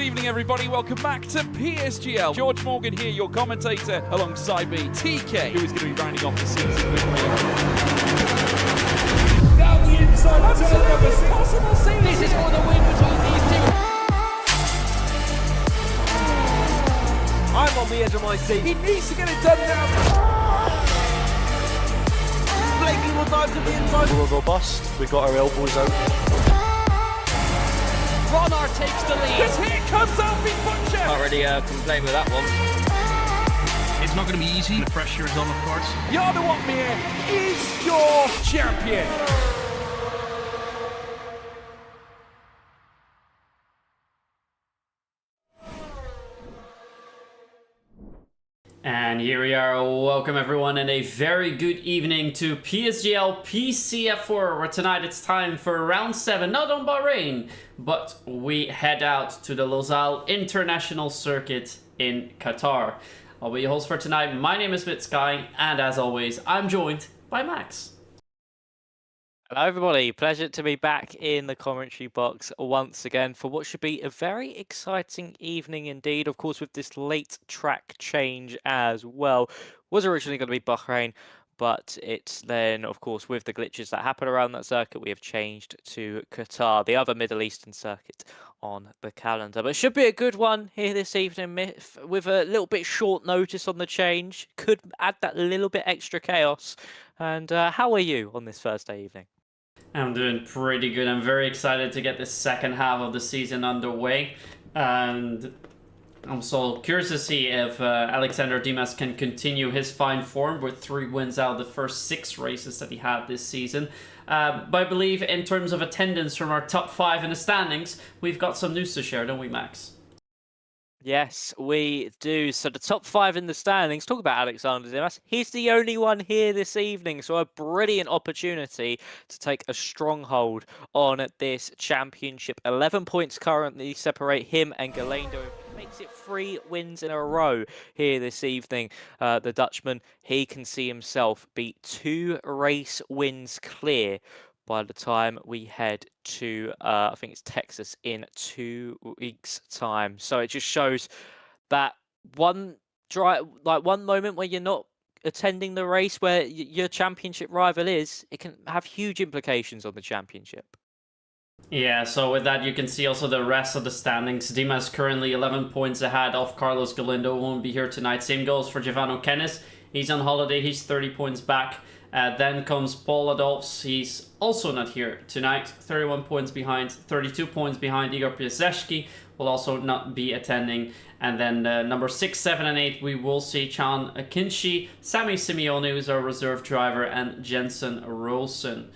Good evening, everybody. Welcome back to PSGL. George Morgan here, your commentator, alongside me, TK, who is going to be rounding off the season with me. Down the inside, absolutely possible scene. This is for the win between these two. I'm on the edge of my seat. He needs to get it done now. Blakey will dive to the inside. We'll go bust. We got our elbows out. Ronar takes the lead. Because here comes Alfie Butcher. Can't really complain with that one. It's not going to be easy. The pressure is on, of course. Jarno Watmere is your champion. And here we are. Welcome everyone and a very good evening to PSGL PCF4, where tonight it's time for round 7, not on Bahrain, but we head out to the Losail International Circuit in Qatar. I'll be your host for tonight. My name is Sky, and as always, I'm joined by Max. Hello everybody, pleasure to be back in the commentary box once again for what should be a very exciting evening indeed. Of course, with this late track change as well. Was originally going to be Bahrain, but it's then, of course, with the glitches that happen around that circuit, we have changed to Qatar, the other Middle Eastern circuit on the calendar. But it should be a good one here this evening with a little bit short notice on the change. Could add that little bit extra chaos. And how are you on this Thursday evening? I'm doing pretty good. I'm very excited to get the second half of the season underway, and I'm so curious to see if Alexander Dimas can continue his fine form with 3 wins out of the first 6 races that he had this season. But I believe in terms of attendance from our top 5 in the standings, we've got some news to share, don't we, Max? Yes, we do. So the top 5 in the standings, talk about Alexander Dimas. He's the only one here this evening. So a brilliant opportunity to take a stronghold on this championship. 11 points currently separate him and Galendo. Makes it 3 wins in a row here this evening. The Dutchman, he can see himself be 2 race wins clear by the time we head to, I think it's Texas in 2 weeks' time. So it just shows that one moment where you're not attending the race where your championship rival is, it can have huge implications on the championship. Yeah, so with that you can see also the rest of the standings. Dimas currently 11 points ahead of Carlos Galindo, won't be here tonight. Same goes for Giovanni Kennis. He's on holiday, he's 30 points back. Then comes Paul Adolphs. He's also not here tonight. 31 points behind, 32 points behind. Igor Piasecki will also not be attending. And then number 6, 7, and 8, we will see Chan Akinci, Sami Simeone, who's our reserve driver, and Jensen Rolson,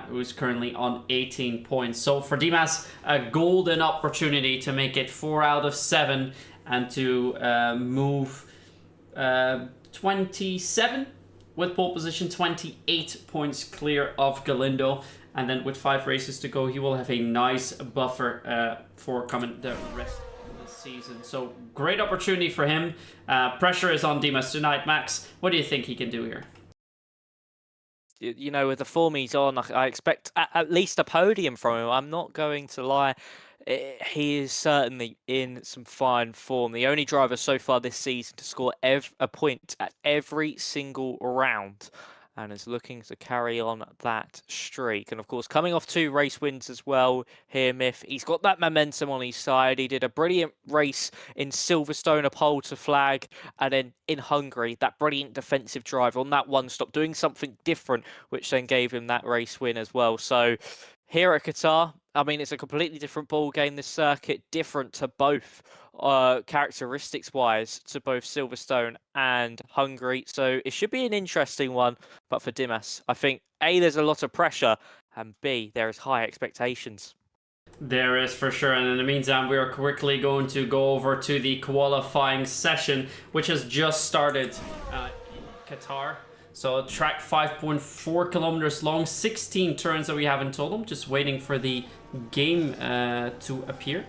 who's currently on 18 points. So for Dimas, a golden opportunity to make it 4 out of 7 and to move 27 with pole position, 28 points clear of Galindo. And then with 5 races to go, he will have a nice buffer for coming the rest of the season. So great opportunity for him. Pressure is on Dimas tonight. Max, what do you think he can do here? You know, with the form he's on, I expect at least a podium from him. I'm not going to lie. He is certainly in some fine form. The only driver so far this season to score a point at every single round, and is looking to carry on that streak. And of course, coming off 2 race wins as well here, Myth. He's got that momentum on his side. He did a brilliant race in Silverstone, a pole to flag, and then in Hungary, that brilliant defensive drive on that one stop, doing something different, which then gave him that race win as well. So here at Qatar, I mean, it's a completely different ball game, this circuit, different to both characteristics-wise, to both Silverstone and Hungary. So it should be an interesting one. But for Dimas, I think, A, there's a lot of pressure, and B, there is high expectations. There is for sure, and in the meantime we are quickly going to go over to the qualifying session, which has just started in Qatar. So track 5.4 kilometers long, 16 turns that we have in total. Just waiting for the game to appear.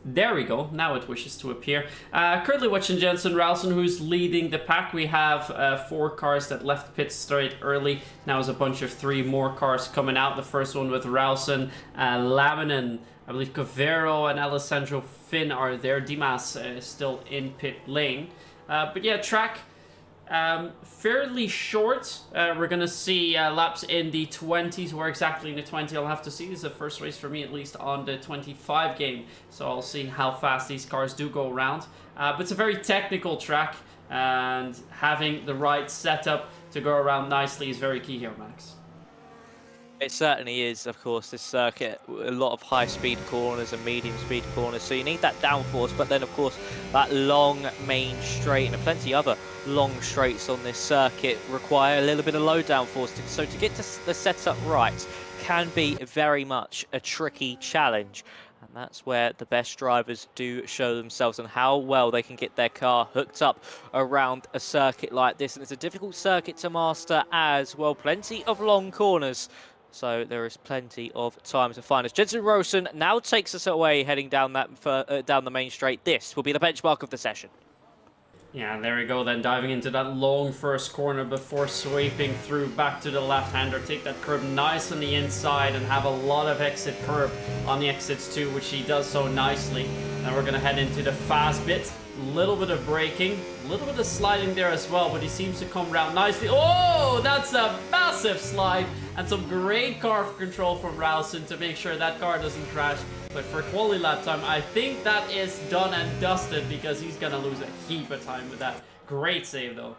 There we go, now it wishes to appear. Currently watching Jensen Ralston, who's leading the pack. We have 4 cars that left pit straight early. Now there's a bunch of 3 more cars coming out. The first one with Ralston, Laminen, I believe Cavero and Alessandro Finn are there. Dimas is still in pit lane. But yeah, track fairly short. We're gonna see laps in the 20s. Where exactly in the 20 I'll have to see. This is the first race for me, at least on the 25 game, so I'll see how fast these cars do go around. But it's a very technical track, and having the right setup to go around nicely is very key here, Max. It certainly is, of course, this circuit. A lot of high-speed corners and medium-speed corners, so you need that downforce, but then, of course, that long main straight and plenty other long straights on this circuit require a little bit of low downforce. So to get the setup right can be very much a tricky challenge. And that's where the best drivers do show themselves and how well they can get their car hooked up around a circuit like this. And it's a difficult circuit to master as well. Plenty of long corners. So there is plenty of time to find us. Jensen Ralston now takes us away, heading down that down the main straight. This will be the benchmark of the session. Yeah, there we go then, diving into that long first corner before sweeping through back to the left-hander. Take that curb nice on the inside and have a lot of exit curb on the exits too, which he does so nicely. Now we're going to head into the fast bit. A little bit of braking, a little bit of sliding there as well, but he seems to come around nicely. Oh, that's a massive slide, and some great car control from Ralston to make sure that car doesn't crash. But for quality lap time, I think that is done and dusted, because he's gonna lose a heap of time with that. Great save though.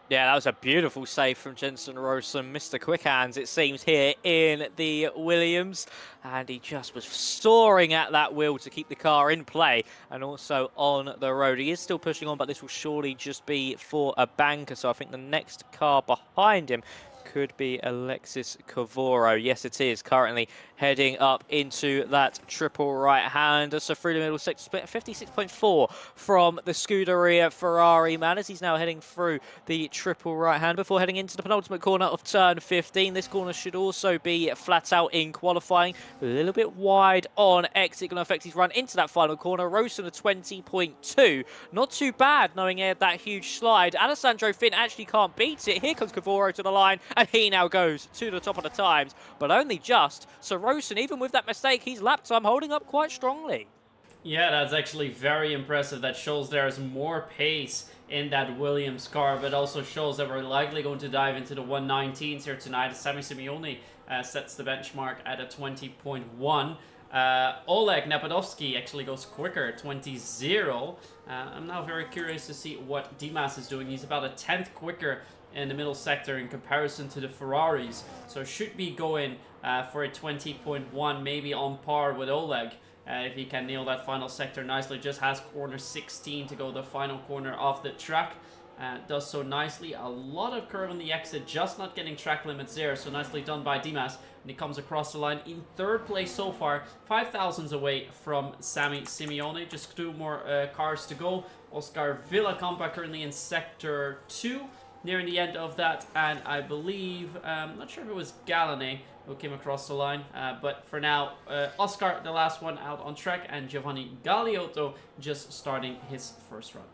Yeah, that was a beautiful save from Jensen Ralston. Mr. Quick Hands, it seems, here in the Williams. And he just was soaring at that wheel to keep the car in play and also on the road. He is still pushing on, but this will surely just be for a banker. So I think the next car behind him could be Alexis Cavoro. Yes, it is. Currently heading up into that triple right-hander. So through the middle sector, split 56.4 from the Scuderia Ferrari man, as he's now heading through the triple right-hand before heading into the penultimate corner of turn 15. This corner should also be flat out in qualifying. A little bit wide on exit, going to affect his run into that final corner. Ralston a 20.2. Not too bad, knowing he had that huge slide. Alessandro Finn actually can't beat it. Here comes Cavoro to the line, and he now goes to the top of the times, but only just. So Ralston, even with that mistake, he's lap time holding up quite strongly. Yeah, that's actually very impressive. That shows there's more pace in that Williams car, but also shows that we're likely going to dive into the 119s here tonight. Sami Simeone sets the benchmark at a 20.1. Oleg Napadovsky actually goes quicker, 20.0. I'm now very curious to see what Dimas is doing. He's about a 10th quicker in the middle sector in comparison to the Ferraris, so should be going for a 20.1, maybe on par with Oleg. If he can nail that final sector nicely. Just has corner 16 to go the final corner of the track. Does so nicely. A lot of curve on the exit, just not getting track limits there, so nicely done by Dimas. And he comes across the line in 3rd place so far, 5 thousandths away from Sami Simeone. Just 2 more cars to go. Oscar Villacampa currently in sector 2. Nearing the end of that, and I believe, not sure if it was Galane who came across the line, but for now, Oscar, the last one out on track, and Giovanni Galiotto just starting his first run.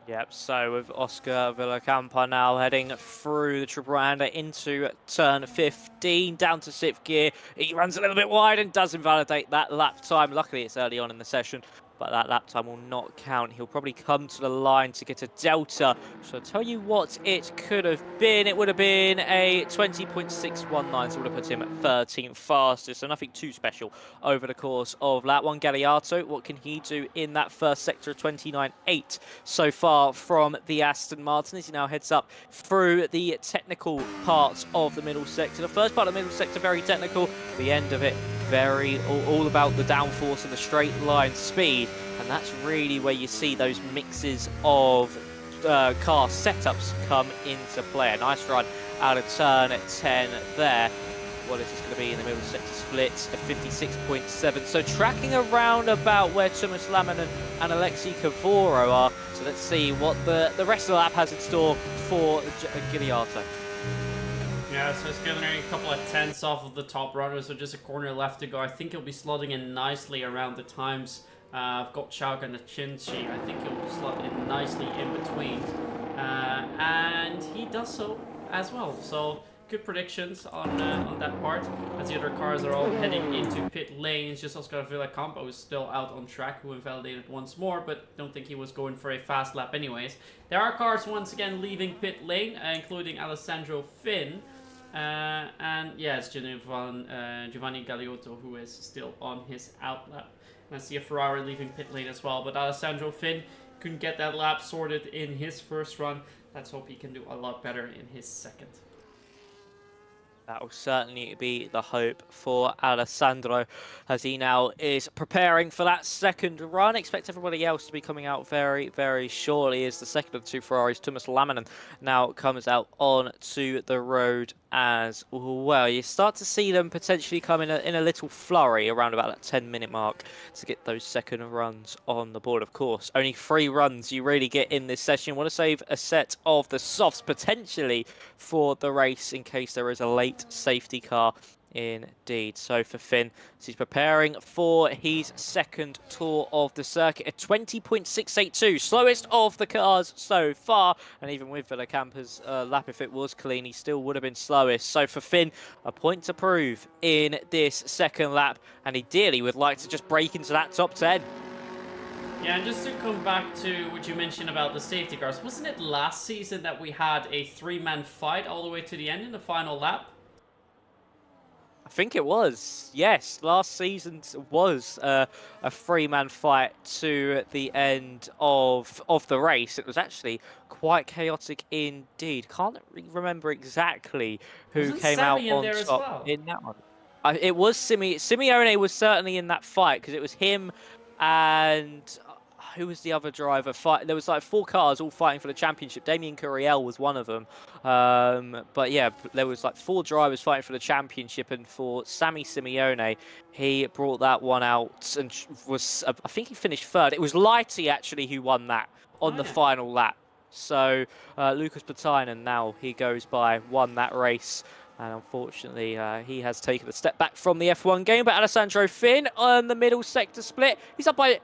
Yep, so with Oscar Villacampa now heading through the triple hander into turn 15, down to 6th gear. He runs a little bit wide and does invalidate that lap time. Luckily, it's early on in the session, but that lap time will not count. He'll probably come to the line to get a delta. So I'll tell you what it could have been. It would have been a 20.619, so it would have put him at 13th fastest. So nothing too special over the course of lap 1. Galliato, what can he do in that first sector of 29.8 so far from the Aston Martin, as he now heads up through the technical parts of the middle sector. The first part of the middle sector, very technical. The end of it, very all about the downforce and the straight line speed, and that's really where you see those mixes of car setups come into play. A nice run out of turn at 10 there. What is this going to be in the middle sector split? A 56.7. So tracking around about where Thomas Laminen and Alexei Cavoro are. So let's see what the rest of the lap has in store for Giliato. Yeah, so it's getting a couple of tenths off of the top runners, so just a corner left to go. I think he'll be slotting in nicely around the times. I've got Chauk and the Chinchi. I think he'll slot in nicely in between. And he does so as well. So good predictions on that part. As the other cars are all heading into pit lane. It's just Oscar Villacampo is still out on track, who invalidated once more, but don't think he was going for a fast lap anyways. There are cars once again leaving pit lane, including Alessandro Finn. And yeah, it's Giovanni Galiotto who is still on his out lap. And I see a Ferrari leaving pit lane as well, but Alessandro Finn couldn't get that lap sorted in his first run. Let's hope he can do a lot better in his second. That will certainly be the hope for Alessandro, as he now is preparing for that second run. Expect everybody else to be coming out very, very shortly, as the second of the two Ferraris, Thomas Laminen, now comes out onto the road as well. You start to see them potentially come in a little flurry around about that 10-minute mark to get those second runs on the board. Of course, only 3 runs you really get in this session. You want to save a set of the softs potentially for the race in case there is a late safety car indeed. So for Finn, as he's preparing for his second tour of the circuit, a 20.682, slowest of the cars so far, and even with Villacampa's lap, if it was clean, he still would have been slowest. So for Finn, a point to prove in this second lap, and ideally would like to just break into that top 10. Yeah, and just to come back to what you mentioned about the safety cars, wasn't it last season that we had a 3-man fight all the way to the end in the final lap? I think it was. Yes, last season was a 3-man fight to the end of the race. It was actually quite chaotic indeed. Can't remember exactly who came out on top in that one. It was Simeone was certainly in that fight, because it was him and who was the other driver? There was like 4 cars all fighting for the championship. Damien Curiel was one of them. But yeah, there was like 4 drivers fighting for the championship, and for Sammy Simeone, he brought that one out and was, I think he finished 3rd. It was Lighty actually who won that on the final lap. So Lucas Patainen now, he goes by, won that race. And unfortunately, he has taken a step back from the F1 game. But Alessandro Finn on the middle sector split, he's up by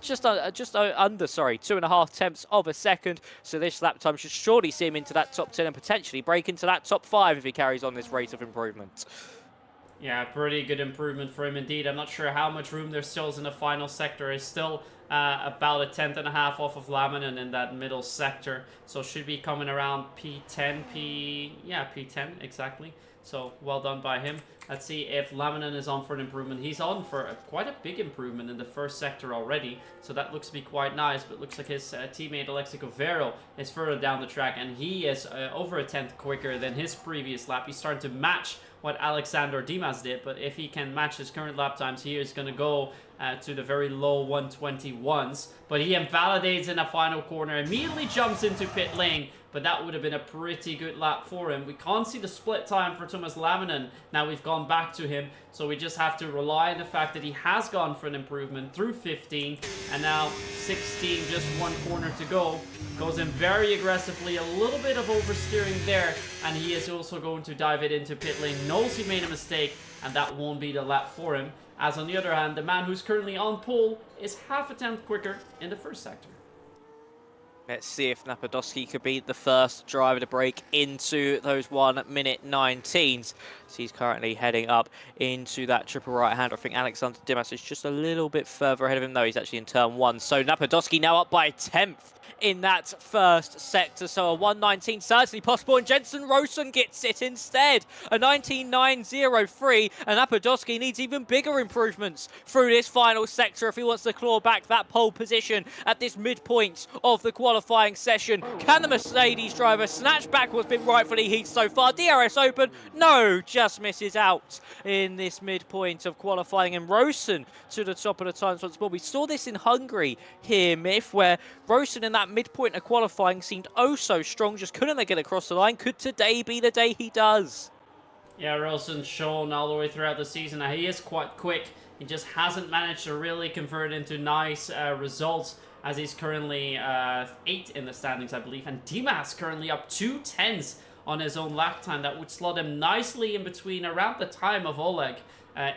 just under 2.5 tenths of a second. So this lap time should surely see him into that top 10 and potentially break into that top 5 if he carries on this rate of improvement. Yeah, pretty good improvement for him indeed. I'm not sure how much room there still is in the final sector. He's still about a 10th and a half off of Laminen in that middle sector. So should be coming around P10, P10 exactly. So well done by him. Let's see if Laminen is on for an improvement. He's on for quite a big improvement in the first sector already. So that looks to be quite nice. But it looks like his teammate Alexi Covero is further down the track. And he is over a 10th quicker than his previous lap. He's starting to match what Alexander Dimas did. But if he can match his current lap times, he is going to go to the very low 121s. But he invalidates in a final corner. Immediately jumps into pit lane. But that would have been a pretty good lap for him. We can't see the split time for Thomas Laminen. Now we've gone back to him. So we just have to rely on the fact that he has gone for an improvement through 15. And now 16, just 1 corner to go. Goes in very aggressively. A little bit of oversteering there. And he is also going to dive it into pit lane. Knows he made a mistake. And that won't be the lap for him. As on the other hand, the man who's currently on pole is half a tenth quicker in the first sector. Let's see if Napadowski could be the first driver to break into those 1:19s. So he's currently heading up into that triple right-hander. I think Alexander Dimas is just a little bit further ahead of him, though. He's actually in turn 1. So Napadowski now up by a 10th in that first sector. So a 1:19 certainly possible, and Jensen Rosen gets it instead. A 19.903, and Napadowski needs even bigger improvements through this final sector if he wants to claw back that pole position at this midpoint of the qualifying session. Can the Mercedes driver snatch back what's been rightfully heated so far? DRS open, no, just misses out in this midpoint of qualifying, and Rosen to the top of the times once more. We saw this in Hungary here, Myth, where Rosen in that midpoint of qualifying seemed oh so strong, just couldn't they get across the line? Could today be the day he does? Yeah, Rosen's shown all the way throughout the season. Now, he is quite quick. He just hasn't managed to really convert into nice results, as he's currently 8 in the standings, I believe. And Dimas currently up 2 tenths on his own lap time. That would slot him nicely in between around the time of Oleg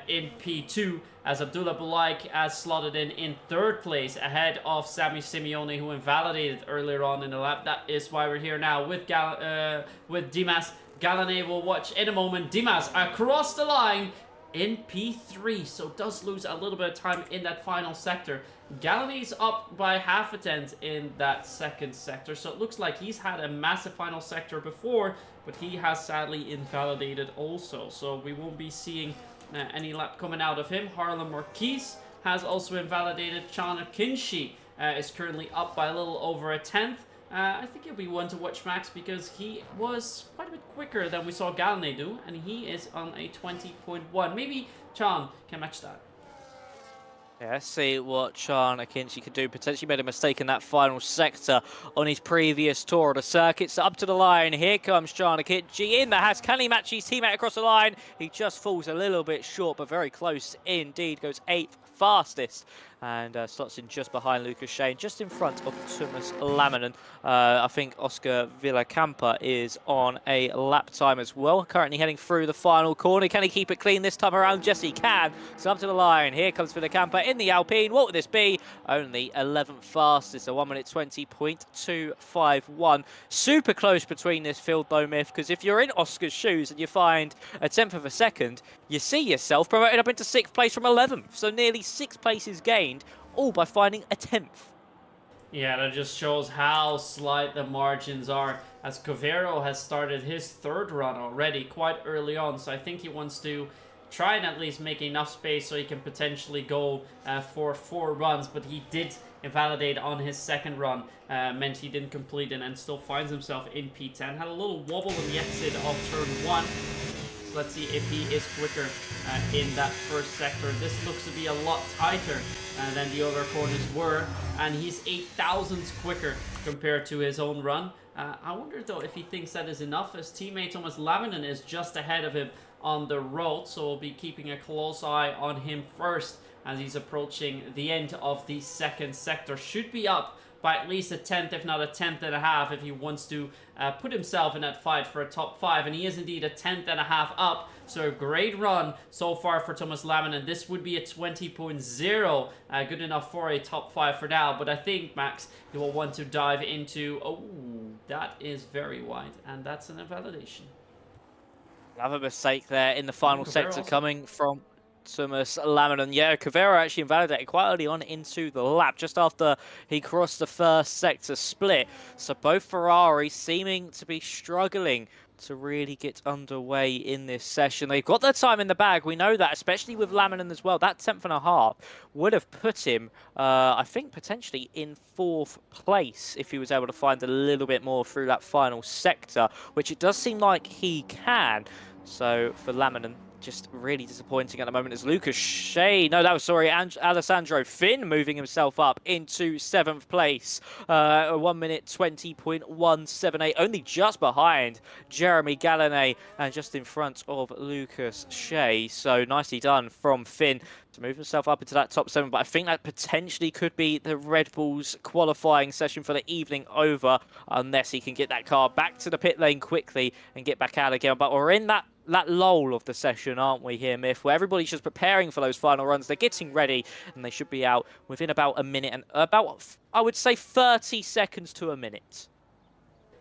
in P2, as Abdullah Bulaik has slotted in third place ahead of Sami Simeone, who invalidated earlier on in the lap. That is why we're here now with Dimas. Galanet will watch in a moment. Dimas across the line in P3, so does lose a little bit of time in that final sector. Galanet's up by half a tenth in that second sector, so it looks like he's had a massive final sector before, but he has sadly invalidated also, so we won't be seeing any lap coming out of him. Harlem Marquise has also invalidated. Sean Akinci is currently up by a little over a tenth. I think he'll be one to watch, Max, because he was quite a bit quicker than we saw Galanet do, and he is on a 20.1. Maybe Chan can match that. Yeah, let's see what Sean Akinci could do. Potentially made a mistake in that final sector on his previous tour of the circuits. Up to the line. Here comes Sean Akinci in the Haas. Can he match his teammate across the line? He just falls a little bit short, but very close indeed. Goes 8th fastest and slots in just behind Lucas Shane, just in front of Thomas Laminen. I think Oscar Villacampa is on a lap time as well, currently heading through the final corner. Can he keep it clean this time around? Yes, he can. So up to the line. Here comes Villacampa in the Alpine. What would this be? Only 11th fastest, so 1 minute 20.251. Super close between this field though, Myth, because if you're in Oscar's shoes and you find a tenth of a second, you see yourself promoted up into 6th place from 11th. So nearly 6 places gained, all by finding a 10th. Yeah, that just shows how slight the margins are, as Covero has started his third run already quite early on, so I think he wants to try and at least make enough space so he can potentially go for 4 runs, but he did invalidate on his second run, meant he didn't complete it and still finds himself in P10. Had a little wobble in the exit of turn 1. So let's see if he is quicker in that first sector. This looks to be a lot tighter than the other corners were, and he's 8,000ths quicker compared to his own run. I wonder though if he thinks that is enough. His teammate Thomas Laminen is just ahead of him on the road, so we'll be keeping a close eye on him first as he's approaching the end of the second sector. Should be up by at least a tenth, if not a tenth and a half, if he wants to put himself in that fight for a top 5. And he is indeed a tenth and a half up. So a great run so far for Thomas Laminen. This would be a 20.0, good enough for a top 5 for now. But I think, Max, he will want to dive into... Oh, that is very wide. And that's an invalidation. Another mistake there in the final sector coming from Thomas Laminen. Yeah, Covero actually invalidated quite early on into the lap, just after he crossed the first sector split. So both Ferraris seeming to be struggling to really get underway in this session. They've got their time in the bag, we know that, especially with Laminen as well. That 10th and a half would have put him, I think, potentially in 4th place if he was able to find a little bit more through that final sector, which it does seem like he can. So for Laminen, just really disappointing at the moment as Lucas Shea, Alessandro Finn moving himself up into 7th place. 1 minute 20.178, only just behind Jeremy Galanet and just in front of Lucas Shea. So nicely done from Finn to move himself up into that top 7, but I think that potentially could be the Red Bull's qualifying session for the evening over, unless he can get that car back to the pit lane quickly and get back out again. But we're in that lull of the session, aren't we here, Myth, where everybody's just preparing for those final runs. They're getting ready, and they should be out within about a minute and about, I would say, 30 seconds to a minute.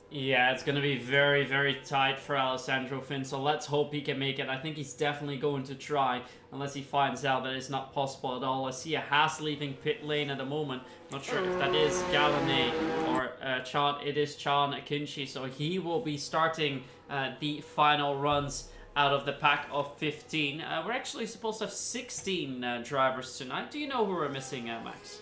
Yeah, it's going to be very, very tight for Alessandro Finn, so let's hope he can make it. I think he's definitely going to try, unless he finds out that it's not possible at all. I see a Haas leaving pit lane at the moment. Not sure if that is Galanet or Chan. It is Chan Akinci, so he will be starting the final runs out of the pack of 15. We're actually supposed to have 16 drivers tonight. Do you know who we're missing, Max?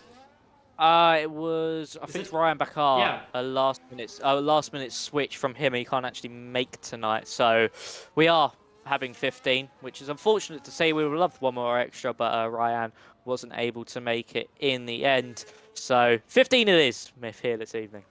It was, I think it's Ryan Bakar. Yeah. A last minute switch from him. He can't actually make tonight. So we are having 15, which is unfortunate to say. We would have loved one more extra, but Ryan wasn't able to make it in the end. So 15 it is, Myth, here this evening.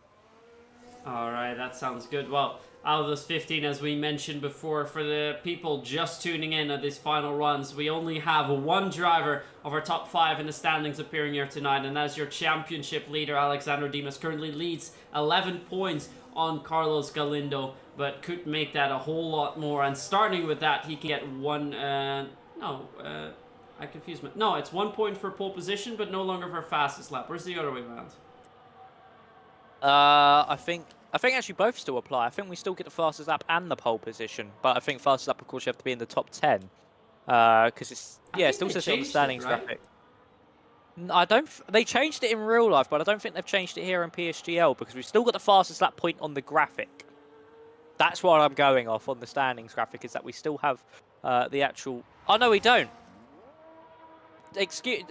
All right, that sounds good. Well, out of those 15, as we mentioned before, for the people just tuning in at these final runs, we only have one driver of our top 5 in the standings appearing here tonight, and that's your championship leader, Alexander Dimas. Currently leads 11 points on Carlos Galindo, but could make that a whole lot more. And starting with that, he can get I confused me. No, it's 1 point for pole position, but no longer for fastest lap. Where's the other way around? I think actually both still apply. I think we still get the fastest lap and the pole position, but I think fastest lap, of course, you have to be in the top 10. Because it's it still says on the standings graphic. I don't. They changed it in real life, but I don't think they've changed it here in PSGL because we've still got the fastest lap point on the graphic. That's what I'm going off on the standings graphic, is that we still have the actual. Oh no, we don't.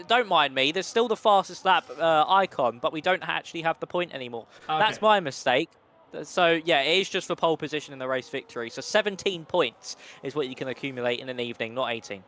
Don't mind me. There's still the fastest lap icon, but we don't actually have the point anymore. Okay. That's my mistake. So yeah, it is just for pole position in the race victory. So 17 points is what you can accumulate in an evening, not 18.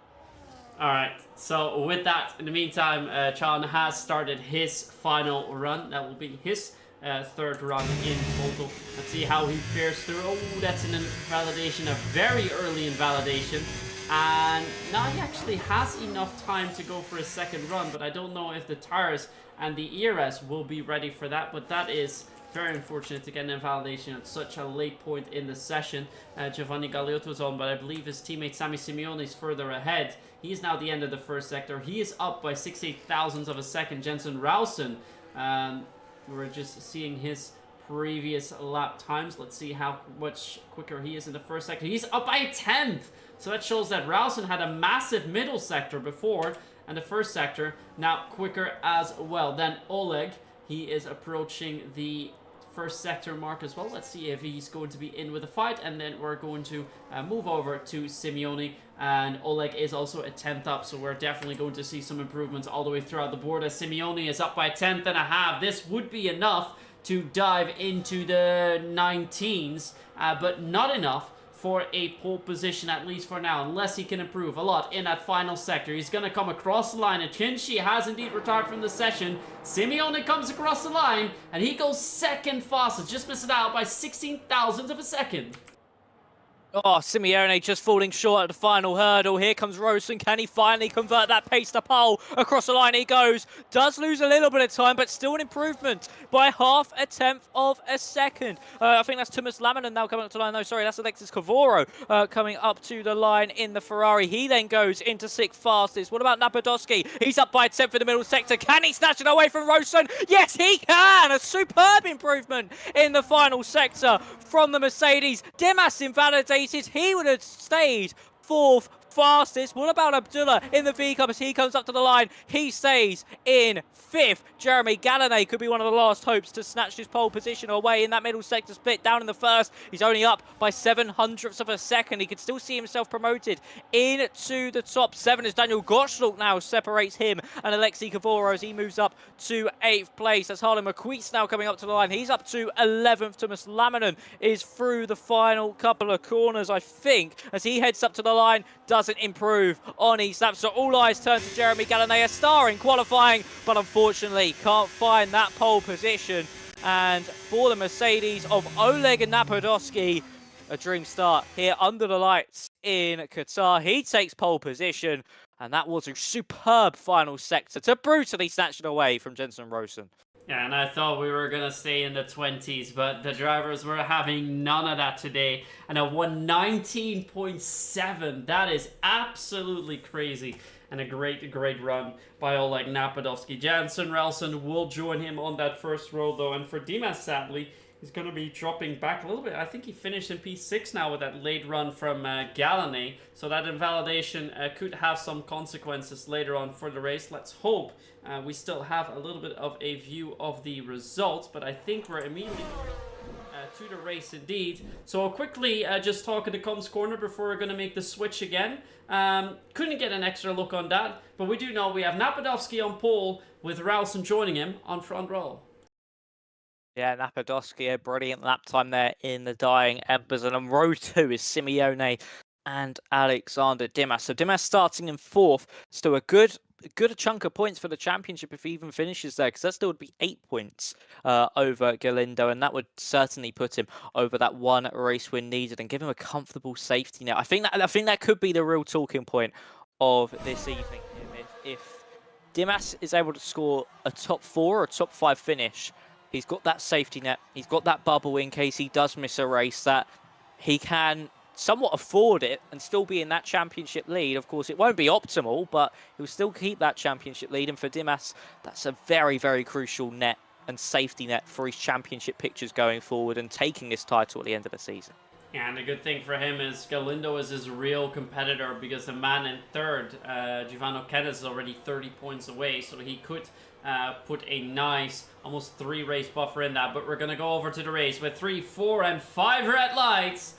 All right, so with that, in the meantime, Chan has started his final run. That will be his third run in total. Let's see how he fares through. Oh, that's an invalidation, a very early invalidation. And now he actually has enough time to go for a second run, but I don't know if the tires and the ERS will be ready for that, but that is very unfortunate to get an invalidation at such a late point in the session. Giovanni Galeotto's on, but I believe his teammate Sammy Simeone is further ahead. He's now at the end of the first sector. He is up by 68 thousandths of a second. Jensen Rausen, we're just seeing his previous lap times. Let's see how much quicker he is in the first sector. He's up by a 10th. So that shows that Rausen had a massive middle sector before, and the first sector now quicker as well. Then Oleg, he is approaching the first sector mark as well. Let's see if he's going to be in with a fight, and then we're going to move over to Simeone, and Oleg is also a 10th up, so we're definitely going to see some improvements all the way throughout the board as Simeone is up by a 10th and a half. This would be enough to dive into the 19s, but not enough for a pole position, at least for now, unless he can improve a lot in that final sector. He's going to come across the line, and Chinchi has indeed retired from the session. Simeone comes across the line, and he goes second fastest, just missing out by 16 thousandths of a second. Oh, Simeone just falling short at the final hurdle. Here comes Rosen. Can he finally convert that pace to pole? Across the line he goes. Does lose a little bit of time, but still an improvement by 0.5 of a second. I think that's Thomas Laminen now coming up to the line. No, sorry, that's Alexis Cavoro coming up to the line in the Ferrari. He then goes into 6th fastest. What about Napadowski? He's up by a 10th in the middle sector. Can he snatch it away from Rosen? Yes, he can! A superb improvement in the final sector from the Mercedes. Dimas invalidated. He would have stayed 4th fastest. What about Abdullah in the V-Cup as he comes up to the line? He stays in 5th. Jeremy Gallonay could be one of the last hopes to snatch his pole position away in that middle sector split. Down in the first, he's only up by 0.07 of a second. He could still see himself promoted into the top 7 as Daniel Gottschalk now separates him and Alexei Cavoro as he moves up to 8th place. As Harlan McQueets now coming up to the line. He's up to 11th. Thomas Laminen is through the final couple of corners, I think, as he heads up to the line. Doesn't improve on his lap, so all eyes turn to Jeremy Gallonay, a star in qualifying, but unfortunately can't find that pole position. And for the Mercedes of Oleg Napadowski, a dream start here under the lights in Qatar. He takes pole position, and that was a superb final sector to brutally snatch it away from Jensen Rosen. Yeah, and I thought we were going to stay in the 20s, but the drivers were having none of that today. And a 119.7, that is absolutely crazy. And a great run by Oleg Napadowski. Jensen Rausen will join him on that first row, though. And for Dimas, sadly, he's going to be dropping back a little bit. I think he finished in P6 now with that late run from Gallonay. So that invalidation could have some consequences later on for the race. Let's hope we still have a little bit of a view of the results. But I think we're immediately to the race indeed. So I'll quickly just talk at the comms corner before we're going to make the switch again. Couldn't get an extra look on that. But we do know we have Napadowski on pole with Rausen joining him on front row. Yeah, Napadowski, a brilliant lap time there in the dying embers. And on row 2 is Simeone and Alexander Dimas. So Dimas starting in 4th. Still a good chunk of points for the championship if he even finishes there, because that still would be 8 points over Galindo, and that would certainly put him over that one race win needed and give him a comfortable safety net. I think that could be the real talking point of this evening. If Dimas is able to score a top 4 or a top 5 finish, he's got that safety net, he's got that bubble in case he does miss a race, that he can somewhat afford it and still be in that championship lead. Of course, it won't be optimal, but he'll still keep that championship lead. And for Dimas, that's a very, very crucial net and safety net for his championship pictures going forward and taking this title at the end of the season. And the good thing for him is Galindo is his real competitor, because the man in third, Giovanni Kennis, is already 30 points away, so he could put a nice, almost 3 race buffer in that. But we're going to go over to the race with 3, 4, and 5 red lights.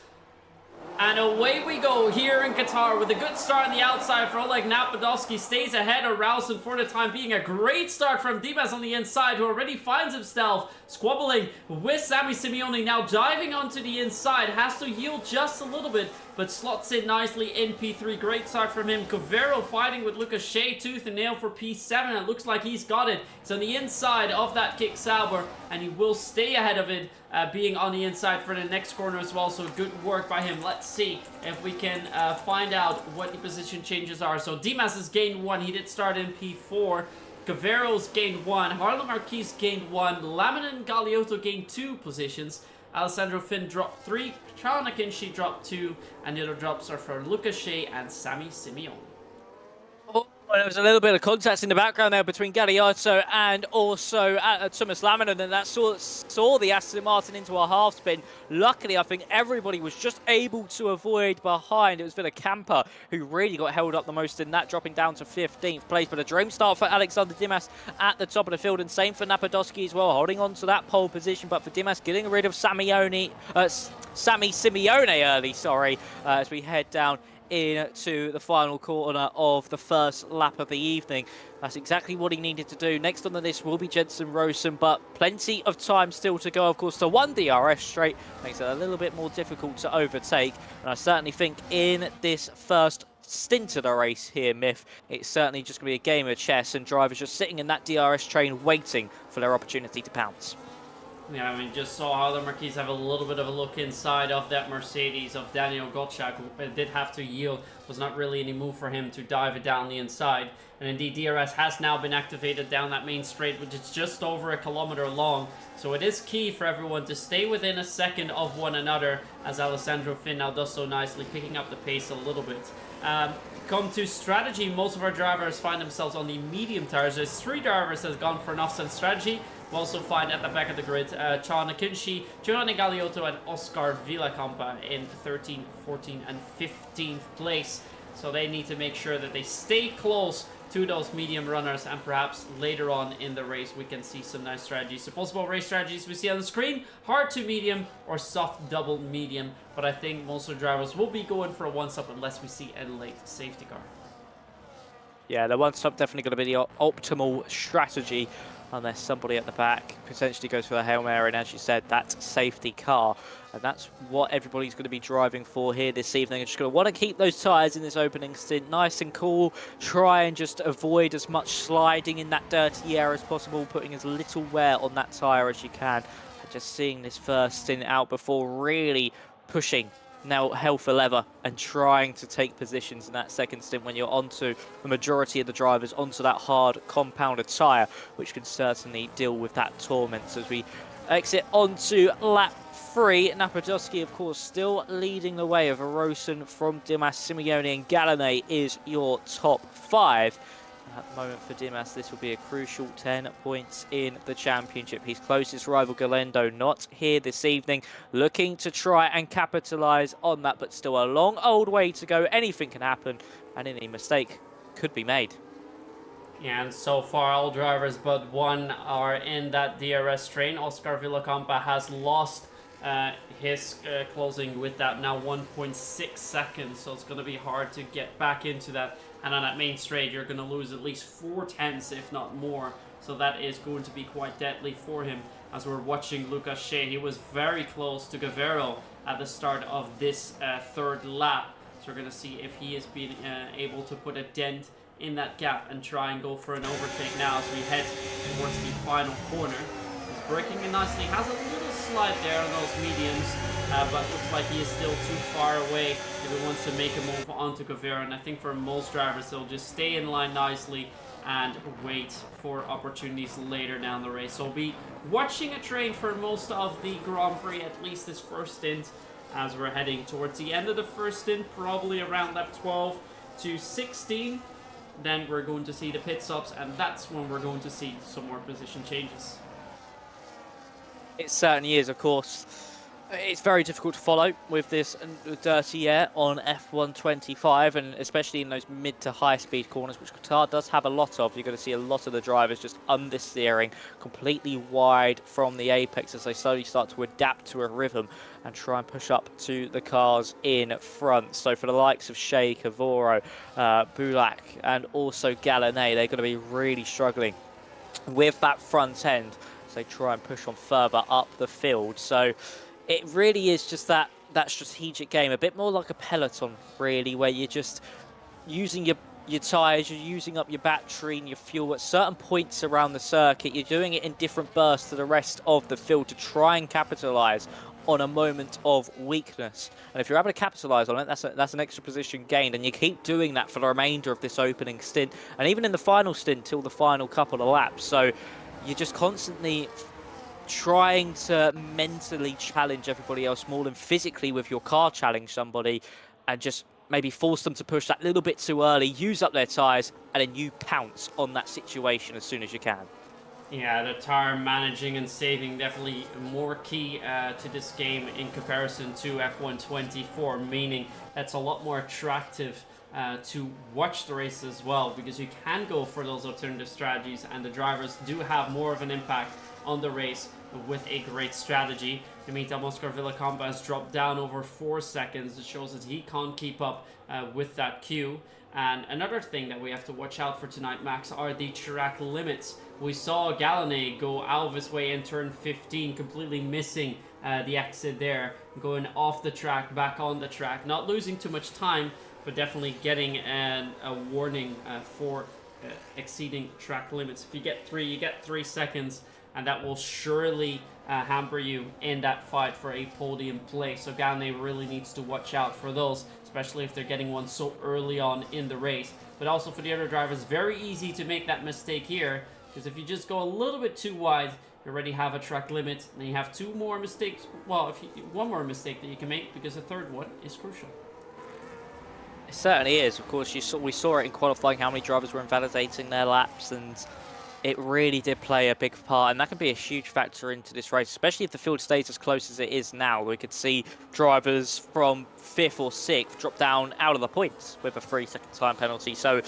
And away we go here in Qatar with a good start on the outside for Oleg Napadovsky. Stays ahead of Rausen for the time being. A great start from Dimas on the inside, who already finds himself squabbling with Sammy Simeone. Now diving onto the inside. Has to yield just a little bit, but slots in nicely in P3. Great start from him. Cavero fighting with Lucas Shea tooth and nail for P7. It looks like he's got it. It's on the inside of that kick Sauber, and he will stay ahead of it, being on the inside for the next corner as well. So good work by him. Let's see if we can find out what the position changes are. So Dimas has gained 1. He did start in P4. Cavero's gained 1. Harlem Marquis gained 1. Laminin and Galeotto gained 2 positions. Alessandro Finn dropped 3. Charles Akinci dropped 2. And the other drops are for Lucas Shea and Sammy Simeone. Well, there was a little bit of contact in the background there between Galeotto and also Thomas Laminin, and that saw the Aston Martin into a half spin. Luckily, I think everybody was just able to avoid behind. It was Villa Camper who really got held up the most in that, dropping down to 15th place. But a dream start for Alexander Dimas at the top of the field, and same for Napadovsky as well, holding on to that pole position. But for Dimas, getting rid of Sammy Simeone early, as we head down into the final corner of the first lap of the evening. That's exactly what he needed to do. Next on the list will be Jensen Rosen, but plenty of time still to go. Of course, the 1 DRS straight makes it a little bit more difficult to overtake, and I certainly think in this first stint of the race here, Myth, it's certainly just going to be a game of chess, and drivers just sitting in that DRS train waiting for their opportunity to pounce. Yeah, I mean, just saw how the Marquis have a little bit of a look inside of that Mercedes of Daniel Gottschalk, who did have to yield. Was not really any move for him to dive it down the inside. And indeed, DRS has now been activated down that main straight, which is just over 1 kilometer long. So it is key for everyone to stay within a second of one another, as Alessandro Finn now does so nicely, picking up the pace a little bit. Come to strategy, most of our drivers find themselves on the medium tires. There's 3 drivers that have gone for an offset strategy. We'll also find at the back of the grid Charles Akinci, Giovanni Galeotto, and Oscar Villacampa in 13th, 14th, and 15th place. So they need to make sure that they stay close to those medium runners, and perhaps later on in the race we can see some nice strategies. So possible race strategies we see on the screen: hard to medium or soft double medium. But I think most of the drivers will be going for a one-stop unless we see a late safety car. Yeah, the one-stop definitely going to be the optimal strategy, unless somebody at the back potentially goes for the Hail Mary, and as you said, that safety car. And that's what everybody's going to be driving for here this evening. They're just going to want to keep those tyres in this opening stint nice and cool, try and just avoid as much sliding in that dirty air as possible, putting as little wear on that tyre as you can, and just seeing this first stint out before really pushing now hell for leather and trying to take positions in that second stint when you're onto the majority of the drivers onto that hard compounded tyre, which can certainly deal with that torment. So as we exit onto lap 3, Napadovsky, of course, still leading the way of Rosen from Dimas, Simeone and Galinay is your top 5. At the moment for Dimas, this will be a crucial 10 points in the championship. His closest rival, Galindo, not here this evening, looking to try and capitalise on that, but still a long old way to go. Anything can happen, and any mistake could be made. And so far, all drivers but one are in that DRS train. Oscar Villacampa has lost his closing with that now 1.6 seconds, so it's going to be hard to get back into that. And on that main straight, you're going to lose at least 4 tenths, if not more. So that is going to be quite deadly for him. As we're watching Lucas Shea, he was very close to Cavero at the start of this third lap. So we're going to see if he is being able to put a dent in that gap and try and go for an overtake now as we head towards the final corner. He's braking in nicely, has a little slide there on those mediums, but looks like he is still too far away if he wants to make a move onto Cavero. And I think for most drivers, they'll just stay in line nicely and wait for opportunities later down the race. So we'll be watching a train for most of the Grand Prix, at least this first stint, as we're heading towards the end of the first stint, probably around lap 12 to 16. Then we're going to see the pit stops, and that's when we're going to see some more position changes. It certainly is, of course. It's very difficult to follow with this dirty air on F125, and especially in those mid to high speed corners, which Qatar does have a lot of. You're going to see a lot of the drivers just understeering completely wide from the apex as they slowly start to adapt to a rhythm and try and push up to the cars in front. So for the likes of Shea, Cavoro, Bulak, and also Gallanet, they're going to be really struggling with that front end as they try and push on further up the field. So it really is just that strategic game, a bit more like a peloton, really, where you're just using your tyres, you're using up your battery and your fuel at certain points around the circuit. You're doing it in different bursts to the rest of the field to try and capitalise on a moment of weakness. And if you're able to capitalise on it, that's an extra position gained, and you keep doing that for the remainder of this opening stint, and even in the final stint till the final couple of laps. So you're just constantly trying to mentally challenge everybody else more than physically with your car challenge somebody, and just maybe force them to push that little bit too early, use up their tyres, and then you pounce on that situation as soon as you can. Yeah, the tire managing and saving definitely more key to this game in comparison to F124, meaning that's a lot more attractive to watch the race as well, because you can go for those alternative strategies, and the drivers do have more of an impact on the race with a great strategy. In the meantime, Oscar Villacampa has dropped down over 4 seconds. It shows that he can't keep up with that queue. And another thing that we have to watch out for tonight, Max, are the track limits. We saw Gallanet go out of his way in turn 15, completely missing the exit there, going off the track, back on the track, not losing too much time, but definitely getting a warning for exceeding track limits. If you get 3, you get 3 seconds, and that will surely hamper you in that fight for a podium place. So Gallanet really needs to watch out for those, especially if they're getting one so early on in the race. But also for the other drivers, very easy to make that mistake here, because if you just go a little bit too wide, you already have a track limit, and then you have 2 more mistakes. Well, one more mistake that you can make, because the third one is crucial. It certainly is. Of course, we saw it in qualifying, how many drivers were invalidating their laps, and it really did play a big part, and that can be a huge factor into this race, especially if the field stays as close as it is now. We could see drivers from 5th or 6th drop down out of the points with a 3-second time penalty. So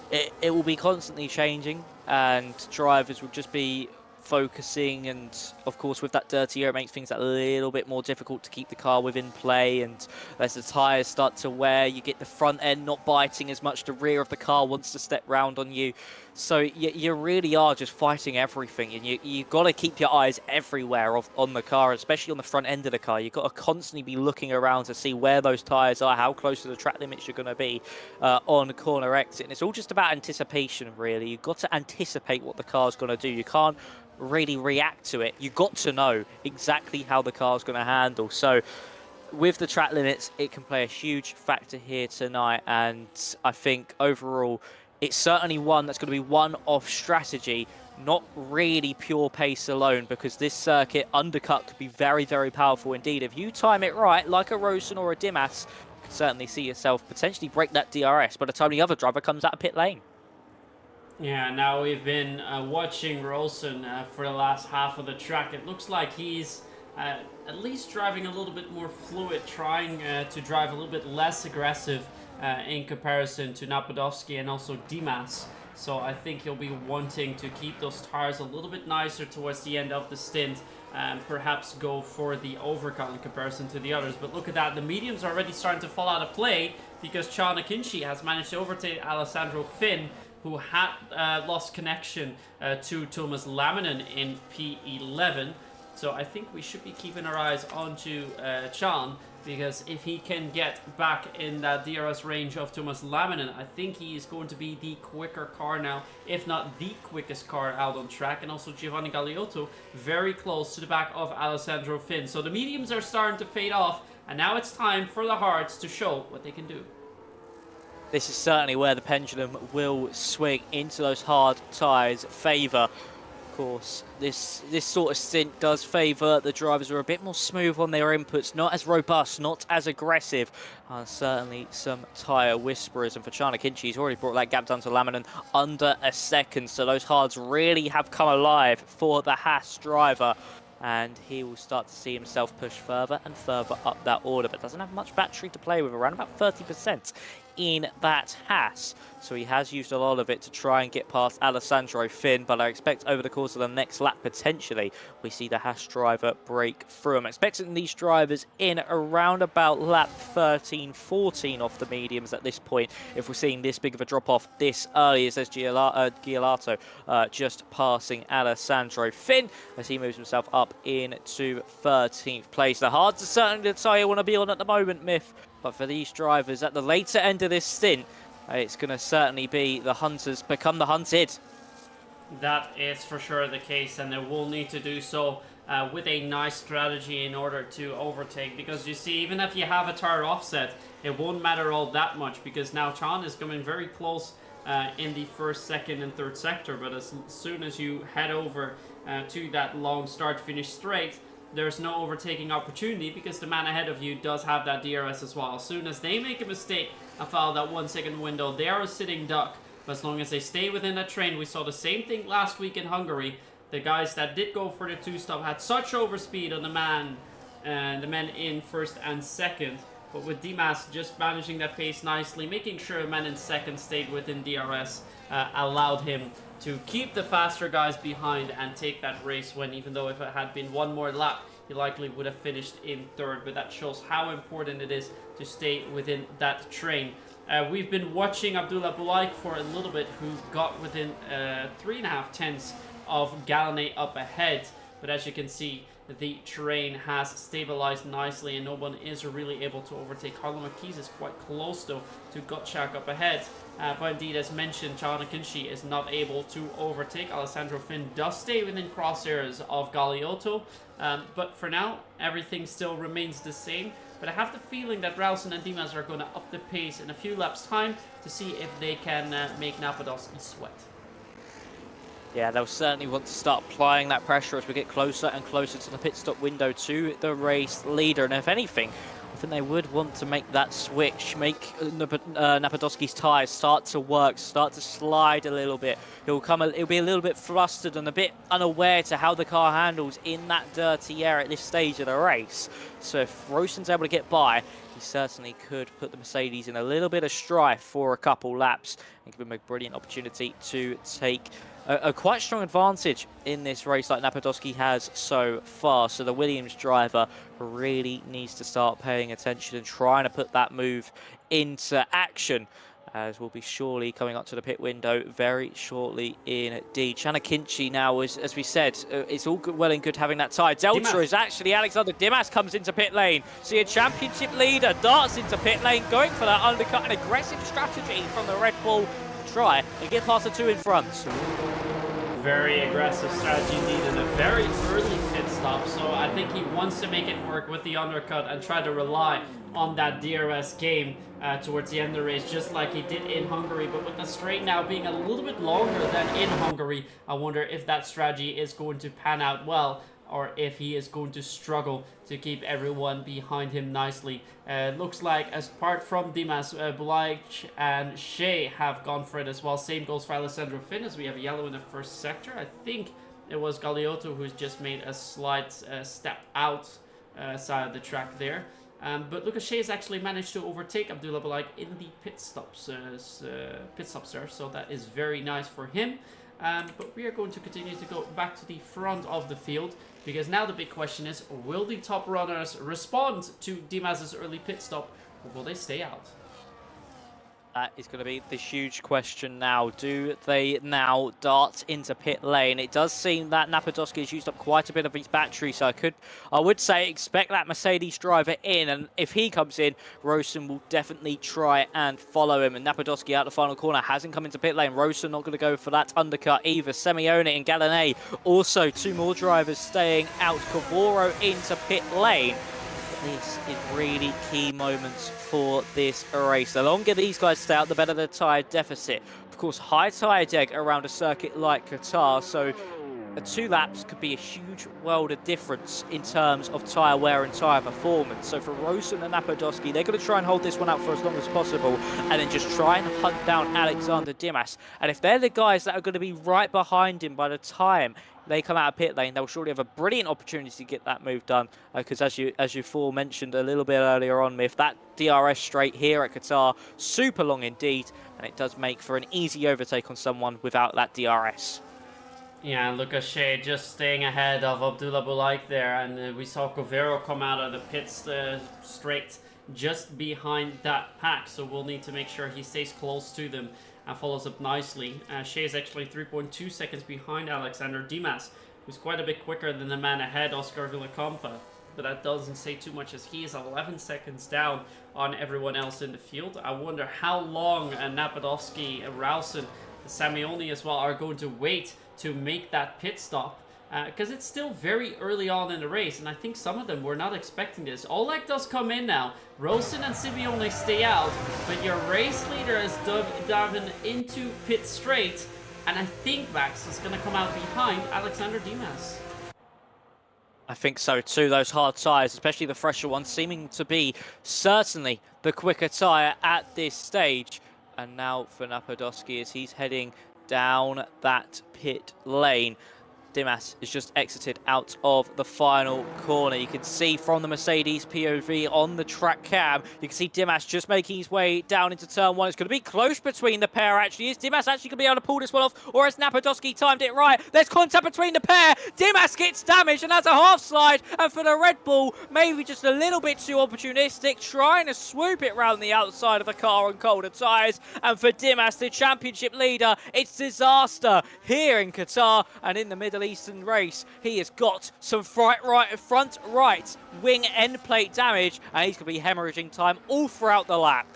it will be constantly changing, and drivers will just be focusing, and of course with that dirty air it makes things a little bit more difficult to keep the car within play, and as the tyres start to wear, you get the front end not biting as much, the rear of the car wants to step round on you. So you really are just fighting everything, and you've got to keep your eyes everywhere on the car, especially on the front end of the car. You've got to constantly be looking around to see where those tyres are, how close to the track limits you're going to be on corner exit. And it's all just about anticipation, really. You've got to anticipate what the car's going to do. You can't really react to it. You've got to know exactly how the car's going to handle. So with the track limits, it can play a huge factor here tonight, and I think overall it's certainly one that's going to be one off strategy, not really pure pace alone, because this circuit undercut could be very, very powerful indeed. If you time it right, like a Rosen or a Dimas, you can certainly see yourself potentially break that DRS by the time the other driver comes out of pit lane. Yeah, now we've been watching Rosen for the last half of the track. It looks like he's at least driving a little bit more fluid, trying to drive a little bit less aggressive in comparison to Napadovsky and also Dimas. So I think he'll be wanting to keep those tires a little bit nicer towards the end of the stint, and perhaps go for the overcut in comparison to the others. But look at that, the mediums are already starting to fall out of play, because Chana Kinshi has managed to overtake Alessandro Finn, who had lost connection to Thomas Laminen in P11. So I think we should be keeping our eyes onto Chan, because if he can get back in that DRS range of Thomas Laminen, I think he is going to be the quicker car now, if not the quickest car out on track. And also Giovanni Galeotto very close to the back of Alessandro Finn. So the mediums are starting to fade off, and now it's time for the hards to show what they can do. This is certainly where the pendulum will swing into those hard tyres' favour. Of course, this sort of stint does favour the drivers who are a bit more smooth on their inputs, not as robust, not as aggressive. Certainly some tyre whisperers, and for Chana Kinchi, he's already brought that gap down to Laminen under a second, so those hards really have come alive for the Haas driver. And he will start to see himself push further and further up that order, but doesn't have much battery to play with, around about 30% in that Haas. So he has used a lot of it to try and get past Alessandro Finn, but I expect over the course of the next lap, potentially, we see the Haas driver break through. I'm expecting these drivers in around about lap 13, 14 off the mediums at this point, if we're seeing this big of a drop-off this early, as there's Giolato just passing Alessandro Finn as he moves himself up into 13th place. The hards are certainly the tyre you want to be on at the moment, Myth, but for these drivers at the later end of this stint, it's going to certainly be the hunters become the hunted. That is for sure the case, and they will need to do so with a nice strategy in order to overtake, because you see, even if you have a tire offset, it won't matter all that much, because now Chan is coming very close in the first, second and third sector, but as soon as you head over to that long start-finish straight, there's no overtaking opportunity, because the man ahead of you does have that DRS as well. As soon as they make a mistake and follow that 1 second window, they are a sitting duck. But as long as they stay within that train, we saw the same thing last week in Hungary. The guys that did go for the two-stop had such overspeed on the men in first and second. But with Dimas just managing that pace nicely, making sure a man in second stayed within DRS, allowed him to keep the faster guys behind and take that race when, even though if it had been one more lap, he likely would have finished in third. But that shows how important it is to stay within that train. We've been watching Abdullah Bulaik for a little bit, who got within 3.5 tenths of Galanay up ahead. But as you can see, the train has stabilized nicely and no one is really able to overtake. Carlo Marquez is quite close though to Gottschalk up ahead. But indeed, as mentioned, Chana Kinchi is not able to overtake. Alessandro Finn does stay within crosshairs of Galiotto. But for now, everything still remains the same. But I have the feeling that Rausen and Dimas are going to up the pace in a few laps' time to see if they can make Napadovsky sweat. Yeah, they'll certainly want to start applying that pressure as we get closer and closer to the pit stop window to the race leader. And if anything, I think they would want to make that switch, make Napadovsky's tyres start to work, start to slide a little bit. He'll be a little bit flustered and a bit unaware to how the car handles in that dirty air at this stage of the race. So if Rosen's able to get by, he certainly could put the Mercedes in a little bit of strife for a couple laps and give him a brilliant opportunity to take a quite strong advantage in this race like Napadovsky has so far. So the Williams driver really needs to start paying attention and trying to put that move into action, as we'll be surely coming up to the pit window very shortly indeed. Chana Kinchi now, as we said, it's all good, well and good having that tyre. Delta Dimas. is actually Alexander Dimas comes into pit lane. See a championship leader darts into pit lane, going for that undercut, an aggressive strategy from the Red Bull to try and get past the two in front. Very aggressive strategy indeed, and a very early pit stop. So I think he wants to make it work with the undercut and try to rely on that DRS game towards the end of the race, just like he did in Hungary. But with the straight now being a little bit longer than in Hungary, I wonder if that strategy is going to pan out well, or if he is going to struggle to keep everyone behind him nicely. Looks like, apart from Dimas, Bulaik and Shea have gone for it as well. Same goes for Alessandro Finn, as we have a yellow in the first sector. I think it was Galiotto who's just made a slight step out side of the track there. But Lucas Shea has actually managed to overtake Abdullah Bulaik in the pit stops there, so that is very nice for him. But we are going to continue to go back to the front of the field, because now the big question is, will the top runners respond to Dimas's early pit stop, or will they stay out? That is going to be the huge question now. Do they now dart into pit lane? It does seem that Napadovsky has used up quite a bit of his battery, so I would say expect that Mercedes driver in, and if he comes in, Rosen will definitely try and follow him. And Napadovsky out the final corner hasn't come into pit lane. Rosen not going to go for that undercut either. Simeone and Galanay also two more drivers staying out. Cavoro into pit lane. this is really key moments for this race. The longer these guys stay out, the better the tyre deficit. Of course, high tyre deg around a circuit like Qatar, so 2 laps could be a huge world of difference in terms of tyre wear and tyre performance. So for Rosen and Napadovsky, they're going to try and hold this one out for as long as possible and then just try and hunt down Alexander Dimas. And if they're the guys that are going to be right behind him by the time they come out of pit lane, they'll surely have a brilliant opportunity to get that move done. Because as you mentioned a little bit earlier on, Myth, that DRS straight here at Qatar, super long indeed, and it does make for an easy overtake on someone without that DRS. Yeah, Lucas Shea just staying ahead of Abdullah Bulaik there, and we saw Covero come out of the pits straight just behind that pack, so we'll need to make sure he stays close to them and follows up nicely. Shea is actually 3.2 seconds behind Alexander Dimas, who's quite a bit quicker than the man ahead, Oscar Villacampa. But that doesn't say too much as he is 11 seconds down on everyone else in the field. I wonder how long Napadovsky, Rausen, Samioni as well are going to wait to make that pit stop, because it's still very early on in the race, and I think some of them were not expecting this. Oleg does come in now. Rosen and Simeone stay out, but your race leader is diving into pit straight, and I think Max is going to come out behind Alexander Dimas. I think so too. Those hard tyres, especially the fresher ones, seeming to be certainly the quicker tyre at this stage. And now for Napadovsky as he's heading down that pit lane. Dimas has just exited out of the final corner. You can see from the Mercedes POV on the track cam, you can see Dimas just making his way down into turn 1. It's going to be close between the pair, actually. Is Dimas actually going to be able to pull this one off, or has Napadovsky timed it right? There's contact between the pair. Dimas gets damaged, and that's a half slide. And for the Red Bull, maybe just a little bit too opportunistic, trying to swoop it round the outside of the car on colder tyres. And for Dimas, the championship leader, it's disaster here in Qatar and in the Middle Eastern race. He has got some front right wing end plate damage, and he's going to be hemorrhaging time all throughout the lap.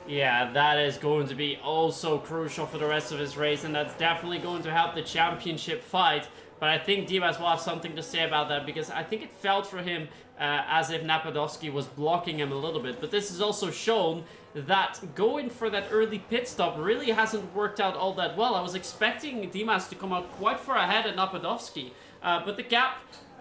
Yeah, that is going to be also crucial for the rest of his race, and that's definitely going to help the championship fight. But I think Dimas will have something to say about that, because I think it felt for him as if Napadovsky was blocking him a little bit. But this has also shown that going for that early pit stop really hasn't worked out all that well. I was expecting Dimas to come out quite far ahead of Napadovsky, but the gap,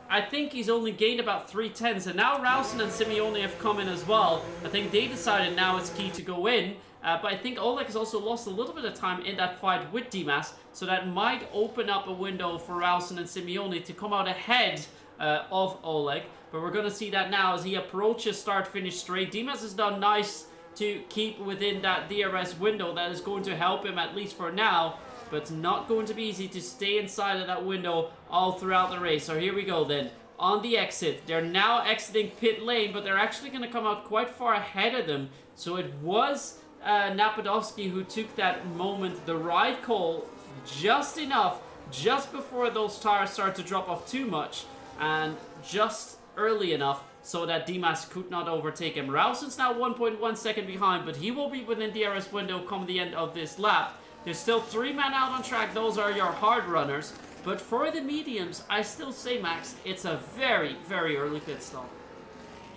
I think he's only gained about 3/10, and now Rausen and Simeone have come in as well. I think they decided now it's key to go in, but I think Oleg has also lost a little bit of time in that fight with Dimas, so that might open up a window for Rausen and Simeone to come out ahead of Oleg. But we're going to see that now as he approaches start-finish straight. Dimas has done nice to keep within that DRS window. That is going to help him at least for now, but it's not going to be easy to stay inside of that window all throughout the race. So here we go then. On the exit, they're now exiting pit lane, but they're actually going to come out quite far ahead of them. So it was Napadovsky who took that moment, the right call, just enough, just before those tires start to drop off too much, and just early enough so that Dimas could not overtake him. Rausen's now 1.1 second behind, but he will be within DRS window come the end of this lap. There's still 3 men out on track. Those are your hard runners. But for the mediums, I still say, Max, it's a very, very early pit stop.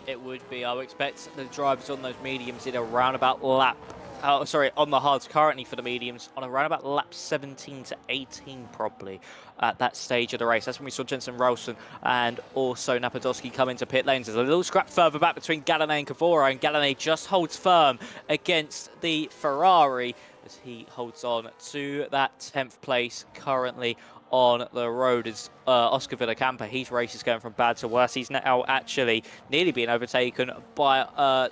It would be. I would expect the drivers on those mediums in around about lap... on the hards currently for the mediums, on around about lap 17 to 18 probably at that stage of the race. That's when we saw Jensen Ralston and also Napadovsky come into pit lanes. There's a little scrap further back between Gallané and Cavoro, and Gallané just holds firm against the Ferrari as he holds on to that 10th place currently on the road. As Oscar Villacampa, his race is going from bad to worse. He's now actually nearly being overtaken by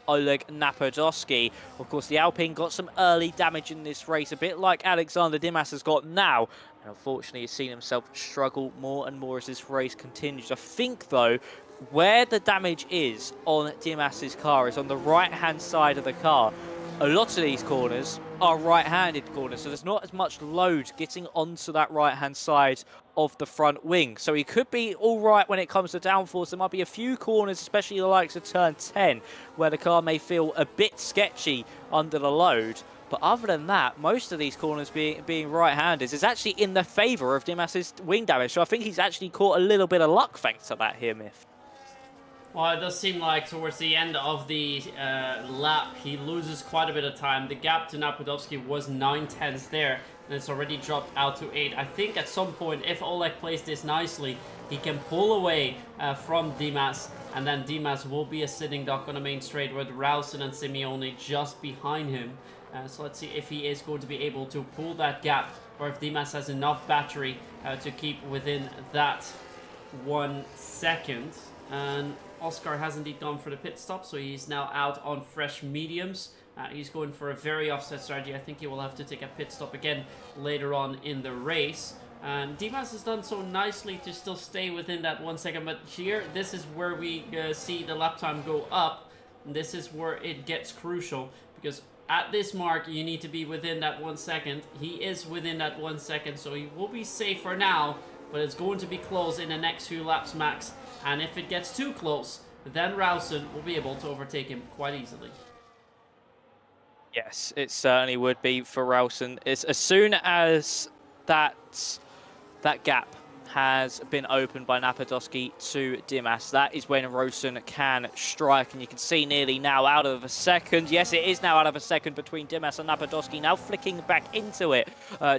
Oleg Napadovsky. Of course, the Alpine got some early damage in this race, a bit like Alexander Dimas has got now. And unfortunately, he's seen himself struggle more and more as this race continues. I think, though, where the damage is on Dimas's car is on the right-hand side of the car. A lot of these corners are right-handed corners, so there's not as much load getting onto that right-hand side of the front wing. So he could be all right when it comes to downforce. There might be a few corners, especially the likes of turn 10, where the car may feel a bit sketchy under the load. But other than that, most of these corners being right-handed is actually in the favour of Dimas's wing damage. So I think he's actually caught a little bit of luck thanks to that here, Myth. Well, it does seem like towards the end of the lap, he loses quite a bit of time. The gap to Napadovsky was 9/10 there, and it's already dropped out to 8. I think at some point, if Oleg plays this nicely, he can pull away from Dimas, and then Dimas will be a sitting duck on the main straight with Rausen and Simeone just behind him. So let's see if he is going to be able to pull that gap, or if Dimas has enough battery to keep within that 1 second. And Oscar has indeed gone for the pit stop, so he's now out on fresh mediums. He's going for a very offset strategy. I think he will have to take a pit stop again later on in the race. And Dimas has done so nicely to still stay within that 1 second, but here, this is where we see the lap time go up. And this is where it gets crucial, because at this mark, you need to be within that 1 second. He is within that 1 second, so he will be safe for now, but it's going to be close in the next few laps max. And if it gets too close, then Rausen will be able to overtake him quite easily. Yes, it certainly would be for Rausen. It's as soon as that gap has been opened by Napadovsky to Dimas, that is when Rausen can strike, and you can see nearly now out of a second. Yes, it is now out of a second between Dimas and Napadovsky, now flicking back into it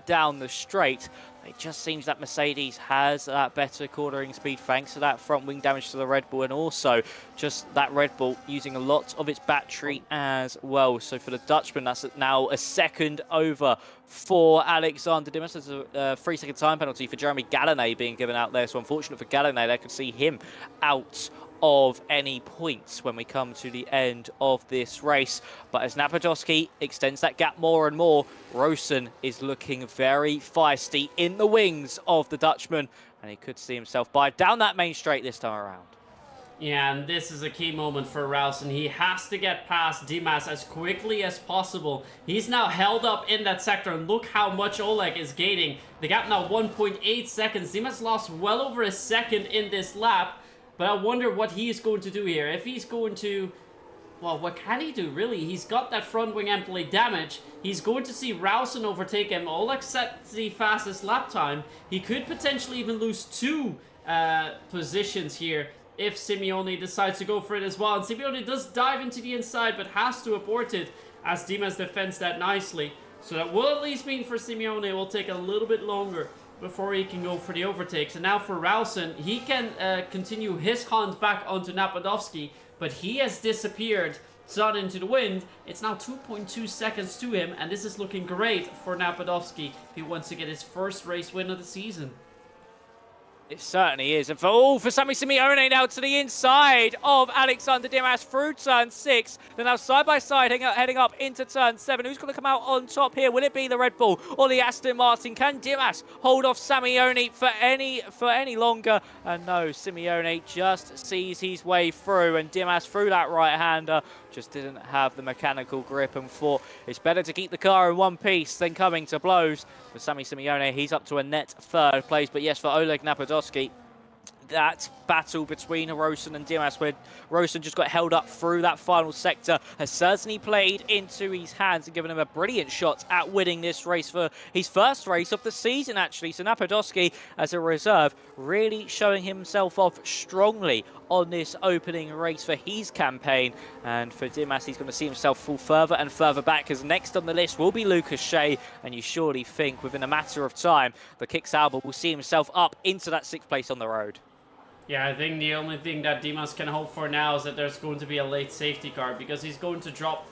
down the straight. It just seems that Mercedes has that better cornering speed thanks to that front wing damage to the Red Bull, and also just that Red Bull using a lot of its battery as well. So for the Dutchman, that's now a second over for Alexander Dimas. There's a 3-second time penalty for Jeremy Gallonay being given out there. So unfortunate for Gallonay, they could see him out of any points when we come to the end of this race. But as Napadovsky extends that gap more and more, Rausen is looking very feisty in the wings of the Dutchman, and he could see himself by down that main straight this time around. Yeah, and this is a key moment for Rausen. He has to get past Dimas as quickly as possible. He's now held up in that sector, and look how much Oleg is gaining. The gap now 1.8 seconds. Dimas lost well over a second in this lap. But I wonder what he is going to do here. If he's going to... Well, what can he do, really? He's got that front wing end plate damage. He's going to see Rausen overtake him. Oleg set the fastest lap time. He could potentially even lose 2 positions here if Simeone decides to go for it as well. And Simeone does dive into the inside, but has to abort it as Dimas defends that nicely. So that will at least mean for Simeone it will take a little bit longer before he can go for the overtakes. And now for Rausen, he can continue his hunt back onto Napadovsky, but he has disappeared, sun into the wind. It's now 2.2 seconds to him, and this is looking great for Napadovsky if he wants to get his first race win of the season. It certainly is. And for Sammy Simeone now to the inside of Alexander Dimas through turn 6. They're now side by side heading up into turn 7. Who's going to come out on top here? Will it be the Red Bull or the Aston Martin? Can Dimas hold off Simeone for any longer? And no, Simeone just sees his way through, and Dimas through that right-hander just didn't have the mechanical grip and thought it's better to keep the car in one piece than coming to blows. For Sammy Simeone, he's up to a net 3rd place. But yes, for Oleg Napadovsky, that battle between Rausen and Dimas, where Rausen just got held up through that final sector, has certainly played into his hands and given him a brilliant shot at winning this race for his first race of the season, actually. So Napadovsky, as a reserve, really showing himself off strongly on this opening race for his campaign. And for Dimas, he's going to see himself fall further and further back, because next on the list will be Lucas Shea, and you surely think within a matter of time the Kick Sauber will see himself up into that 6th place on the road. Yeah, I think the only thing that Dimas can hope for now is that there's going to be a late safety car, because he's going to drop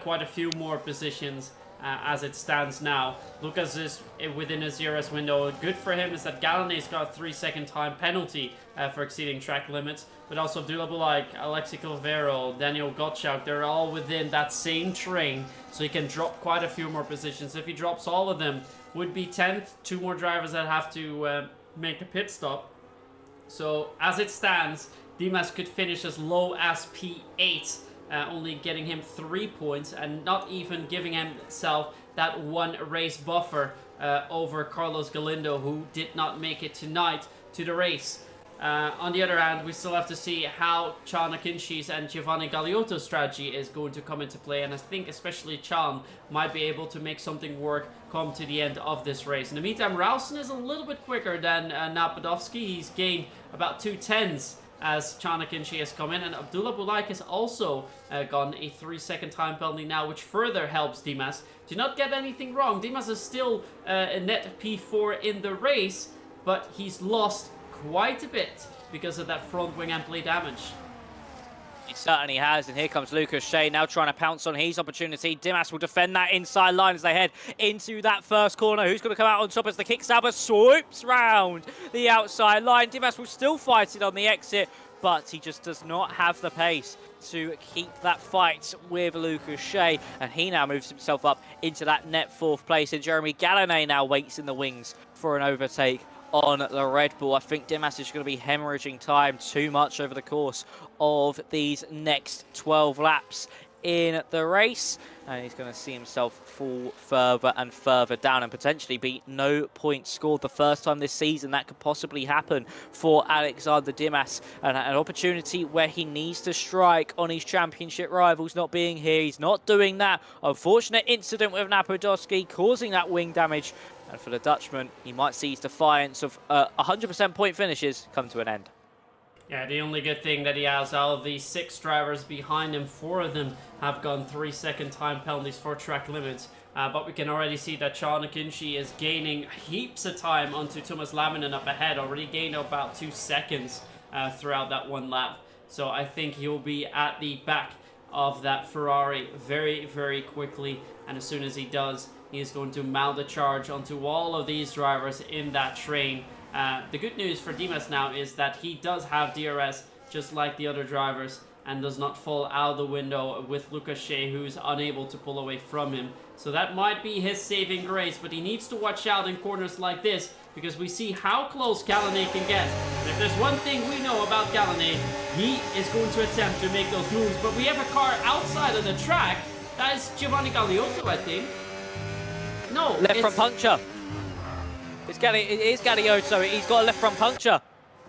quite a few more positions as it stands now. Lucas is within his DRS window. Good for him is that Gallonay's got a 3-second time penalty for exceeding track limits, but also Abdullah Bulaik, Alexi Calvero, Daniel Gottschalk, they're all within that same train, so he can drop quite a few more positions. If he drops all of them, would be 10th, 2 more drivers that have to make a pit stop. So as it stands, Dimas could finish as low as P8, only getting him 3 points and not even giving himself that 1 race buffer over Carlos Galindo, who did not make it tonight to the race. On the other hand, we still have to see how Can Akinshi's and Giovanni Galiotto's strategy is going to come into play, and I think especially Can might be able to make something work come to the end of this race. In the meantime, Rausen is a little bit quicker than Napadovsky. He's gained about 2/10 as Çanakkale has come in, and Abdullah Bulaik has also gotten a 3-second time penalty now, which further helps Dimas. Do not get anything wrong, Dimas is still a net P4 in the race, but he's lost quite a bit because of that front wing and play damage. He certainly has, and here comes Lucas Shea now trying to pounce on his opportunity. Dimas will defend that inside line as they head into that first corner. Who's going to come out on top as the kick-stabber swoops round the outside line? Dimas will still fight it on the exit, but he just does not have the pace to keep that fight with Lucas Shea, and he now moves himself up into that net 4th place, and Jeremy Gallonay now waits in the wings for an overtake on the Red Bull. I think Dimas is going to be hemorrhaging time too much over the course of these next 12 laps in the race, and he's going to see himself fall further and further down and potentially be no points scored. The first time this season that could possibly happen for Alexander Dimas, and an opportunity where he needs to strike on his championship rivals not being here. He's not doing that. Unfortunate incident with Napodowski causing that wing damage, and for the Dutchman, he might see his defiance of 100% point finishes come to an end. Yeah, the only good thing that he has out of these 6 drivers behind him, 4 of them have gone 3-second time penalties for track limits. But we can already see that Çanakkale is gaining heaps of time onto Thomas Laminen up ahead, already gained about 2 seconds throughout that one lap. So I think he'll be at the back of that Ferrari very, very quickly. And as soon as he does, he is going to mount a charge onto all of these drivers in that train. The good news for Dimas now is that he does have DRS just like the other drivers and does not fall out of the window with Lucas Shea, who's unable to pull away from him. So that might be his saving grace, but he needs to watch out in corners like this because we see how close Gallonay can get. And if there's one thing we know about Gallonay, he is going to attempt to make those moves. But we have a car outside of the track. That is Giovanni Galeotto, I think. No, left front puncture. It is Galeotto. He's got a left front puncture.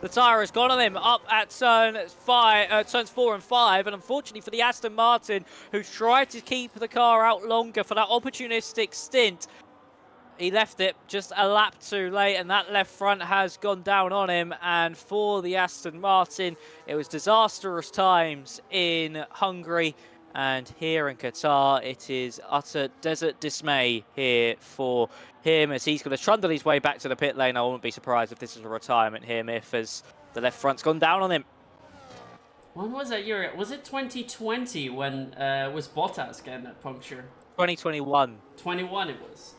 The tyre has gone on him up at turns 4 and 5, and unfortunately for the Aston Martin, who tried to keep the car out longer for that opportunistic stint, he left it just a lap too late, and that left front has gone down on him. And for the Aston Martin, it was disastrous times in Hungary. And here in Qatar, it is utter desert dismay here for him as he's going to trundle his way back to the pit lane. I wouldn't be surprised if this is a retirement here, Miff, as the left front's gone down on him. When was that year? Was it 2020 when was Bottas getting that puncture? 2021. 21 it was.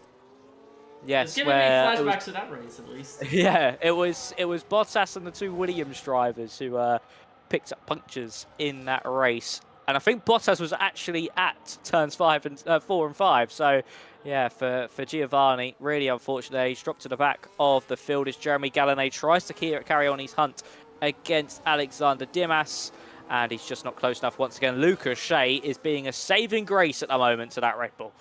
Yes, it's giving me flashbacks to that race at least. Yeah, it was Bottas and the 2 Williams drivers who picked up punctures in that race. And I think Bottas was actually at turns 4 and 5. So, yeah, for Giovanni, really unfortunate. He's dropped to the back of the field as Jeremy Gallonay tries to carry on his hunt against Alexander Dimas. And he's just not close enough. Once again, Lucas Shea is being a saving grace at the moment to that Red Bull.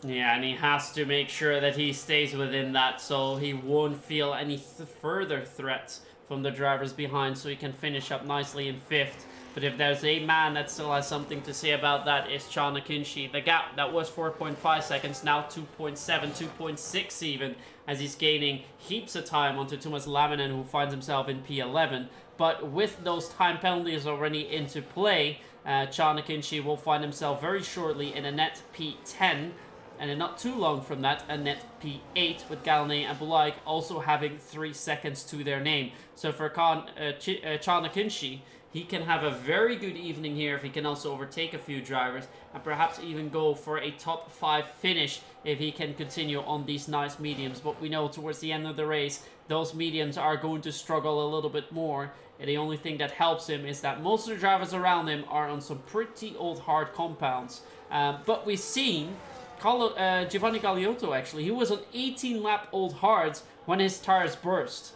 Yeah, and he has to make sure that he stays within that so he won't feel any further threats from the drivers behind, so he can finish up nicely in 5th. But if there's a man that still has something to say about that, is Çanakkale. The gap that was 4.5 seconds, now 2.7, 2.6 even, as he's gaining heaps of time onto Thomas Laminen, who finds himself in P11. But with those time penalties already into play, Çanakkale will find himself very shortly in a net P10. And in not too long from that, a net P8 with Gallonay and Bulaik also having 3 seconds to their name. So for Çanakkale, he can have a very good evening here if he can also overtake a few drivers and perhaps even go for a top 5 finish if he can continue on these nice mediums. But we know towards the end of the race, those mediums are going to struggle a little bit more. And the only thing that helps him is that most of the drivers around him are on some pretty old hard compounds. But we've seen Giovanni Galeotto, actually, he was on 18 lap old hards when his tires burst.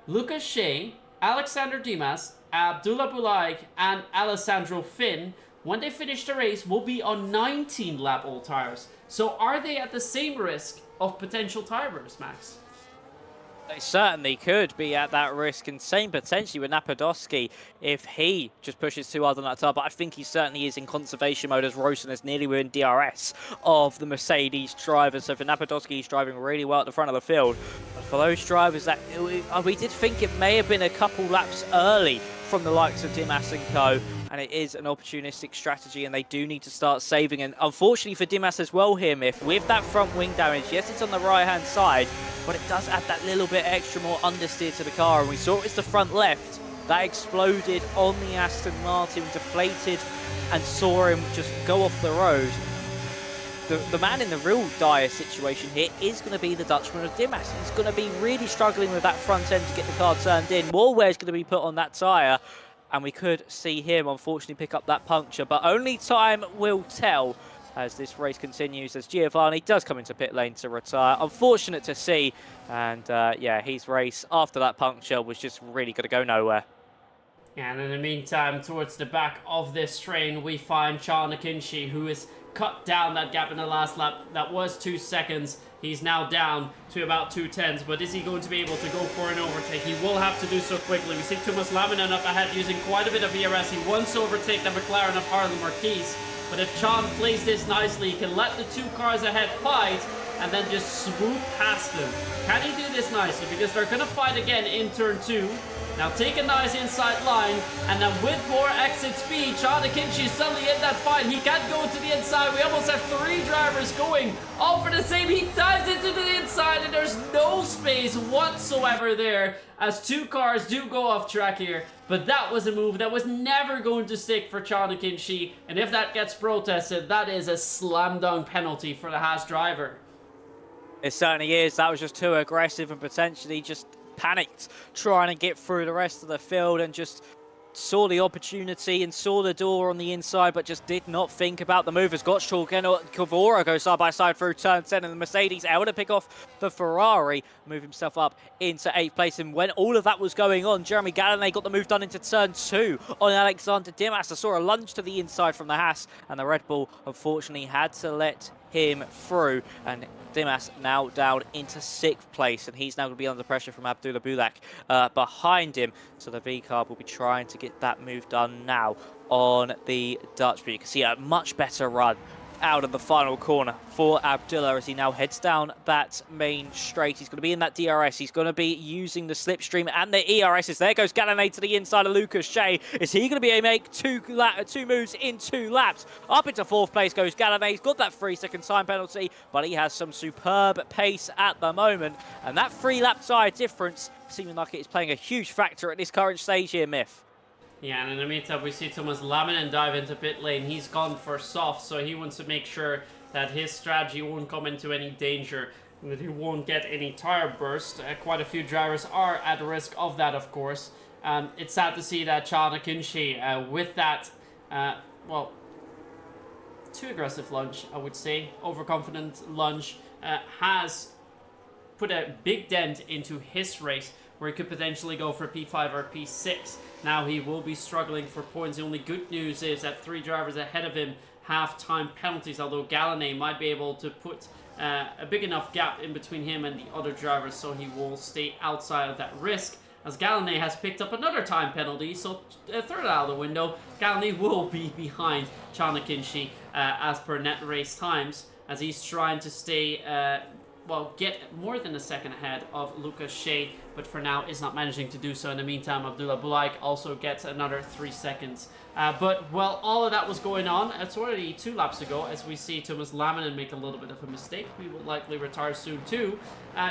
Lucas Shea, Alexander Dimas, Abdullah Bulaik and Alessandro Finn, when they finish the race, will be on 19 lap old tires. So are they at the same risk of potential tire bursts, Max? They certainly could be at that risk, and same potentially with Napodowski if he just pushes too hard on that tire. But I think he certainly is in conservation mode as Rosen is nearly within DRS of the Mercedes drivers. So for Napodowski, he's driving really well at the front of the field. But for those drivers that we did think it may have been a couple laps early from the likes of Dimas and co, and it is an opportunistic strategy, and they do need to start saving. And unfortunately for Dimas as well here, Myth, with that front wing damage, yes, it's on the right-hand side, but it does add that little bit extra more understeer to the car, and we saw it was the front left that exploded on the Aston Martin, deflated, and saw him just go off the road. The man in the real dire situation here is going to be the Dutchman of Dimas. He's going to be really struggling with that front end to get the car turned in. More wear is going to be put on that tyre, and we could see him unfortunately pick up that puncture, but only time will tell as this race continues, as Giovanni does come into pit lane to retire. Unfortunate to see, and yeah, his race after that puncture was just really going to go nowhere. And in the meantime, towards the back of this train, we find Charles Akinci, who is cut down that gap in the last lap. That was 2 seconds. He's now down to about 2/10, but is he going to be able to go for an overtake? He will have to do so quickly. We see Thomas Laminen up ahead using quite a bit of ERS. He wants to overtake the McLaren of Harlan Marquez, but if Chan plays this nicely, he can let the 2 cars ahead fight and then just swoop past them. Can he do this nicely? Because they're going to fight again in turn 2. Now take a nice inside line, and then with more exit speed, Charles Akinci is suddenly in that fight. He can't go to the inside. We almost have 3 drivers going all for the same. He dives into the inside, and there's no space whatsoever there as 2 cars do go off track here. But that was a move that was never going to stick for Charles Akinci, and if that gets protested, that is a slam dunk penalty for the Haas driver. It certainly is. That was just too aggressive and potentially just panicked trying to get through the rest of the field, and just saw the opportunity and saw the door on the inside, but just did not think about the move. As Gottschalk and Cavora go side by side through turn 10, and the Mercedes able to pick off the Ferrari, move himself up into 8th place. And when all of that was going on, Jeremy Gallinet got the move done into turn 2 on Alexander Dimas. I saw a lunge to the inside from the Haas, and the Red Bull unfortunately had to let him through, and Dimas now down into 6th place, and he's now going to be under pressure from Abdullah Bulak behind him. So the V-Carb will be trying to get that move done now on the Dutch. But you can see a much better run out of the final corner for Abdullah as he now heads down that main straight. He's going to be in that DRS. He's going to be using the slipstream and the ERSs. There goes Gallinet to the inside of Lucas Shea. Is he going to be able to make two moves in 2 laps? Up into 4th place goes Gallinet. He's got that 3-second time penalty, but he has some superb pace at the moment. And that 3-lap tyre difference seeming like it is playing a huge factor at this current stage here, Myth. Yeah, and in the meantime, we see Thomas Laminen dive into pit lane. He's gone for soft, so he wants to make sure that his strategy won't come into any danger, and that he won't get any tire burst. Quite a few drivers are at risk of that, of course. It's sad to see that Charles Akinci, with that, well, too aggressive lunge, I would say, overconfident lunge, has put a big dent into his race, where he could potentially go for P5 or P6. Now he will be struggling for points. The only good news is that 3 drivers ahead of him have time penalties, although Gallinet might be able to put a big enough gap in between him and the other drivers, so he will stay outside of that risk. As Gallinet has picked up another time penalty, so a third out of the window, Gallinet will be behind Charles Akinci as per net race times, as he's trying to stay well, get more than a second ahead of Lucas Shea, but for now is not managing to do so. In the meantime, Abdullah Bulak also gets another 3 seconds. But while all of that was going on, it's already 2 laps ago, as we see Thomas Laminen make a little bit of a mistake. We will likely retire soon too.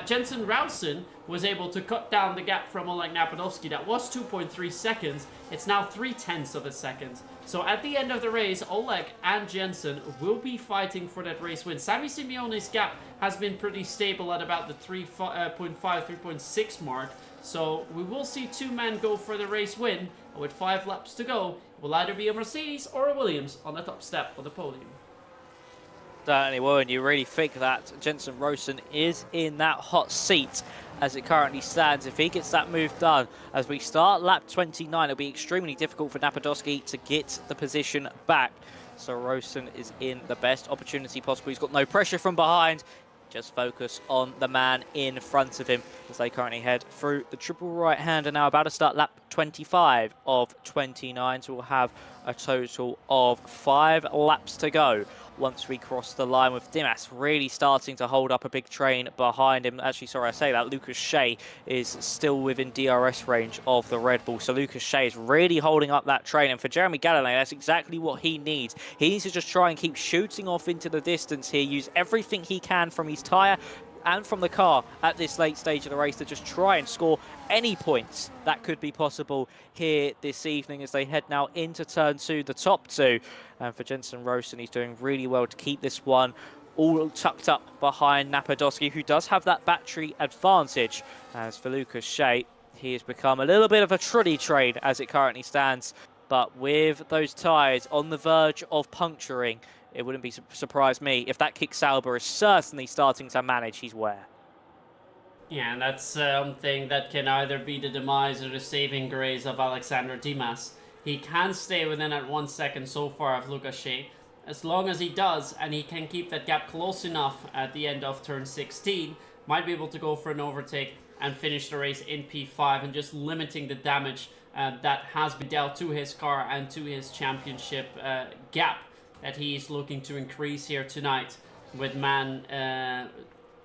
Jensen Rausen was able to cut down the gap from Oleg Napadovsky. That was 2.3 seconds. It's now 0.3 of a second. So at the end of the race, Oleg and Jensen will be fighting for that race win. Sami Simeone's gap has been pretty stable at about the 3.5, 3.6 mark. So we will see 2 men go for the race win. And with 5 laps to go, it will either be a Mercedes or a Williams on the top step of the podium. Certainly will, and you really think that Jensen Rosen is in that hot seat as it currently stands. If he gets that move done as we start lap 29, it'll be extremely difficult for Napadovsky to get the position back. So Rosen is in the best opportunity possible. He's got no pressure from behind. Just focus on the man in front of him as they currently head through the triple right-hander now, about to start lap 25 of 29. So we'll have a total of 5 laps to go once we cross the line, with Dimas really starting to hold up a big train behind him. Actually, sorry, I say that. Lucas Shea is still within DRS range of the Red Bull. So Lucas Shea is really holding up that train. And for Jeremy Gallinay, that's exactly what he needs. He needs to just try and keep shooting off into the distance here, use everything he can from his tyre and from the car at this late stage of the race to just try and score any points that could be possible here this evening as they head now into turn 2, the top 2. And for Jensen Rosen, he's doing really well to keep this one all tucked up behind Napadowski, who does have that battery advantage. As for Lucas Shea, he has become a little bit of a truddy train as it currently stands. But with those tyres on the verge of puncturing, it wouldn't be surprise me if that Kick Sauber is certainly starting to manage his wear. Yeah, and that's something that can either be the demise or the saving grace of Alexander Dimas. He can stay within that 1 second so far of Lucas Shea. As long as he does, and he can keep that gap close enough at the end of turn 16, might be able to go for an overtake and finish the race in P5 and just limiting the damage that has been dealt to his car and to his championship gap that he's looking to increase here tonight, with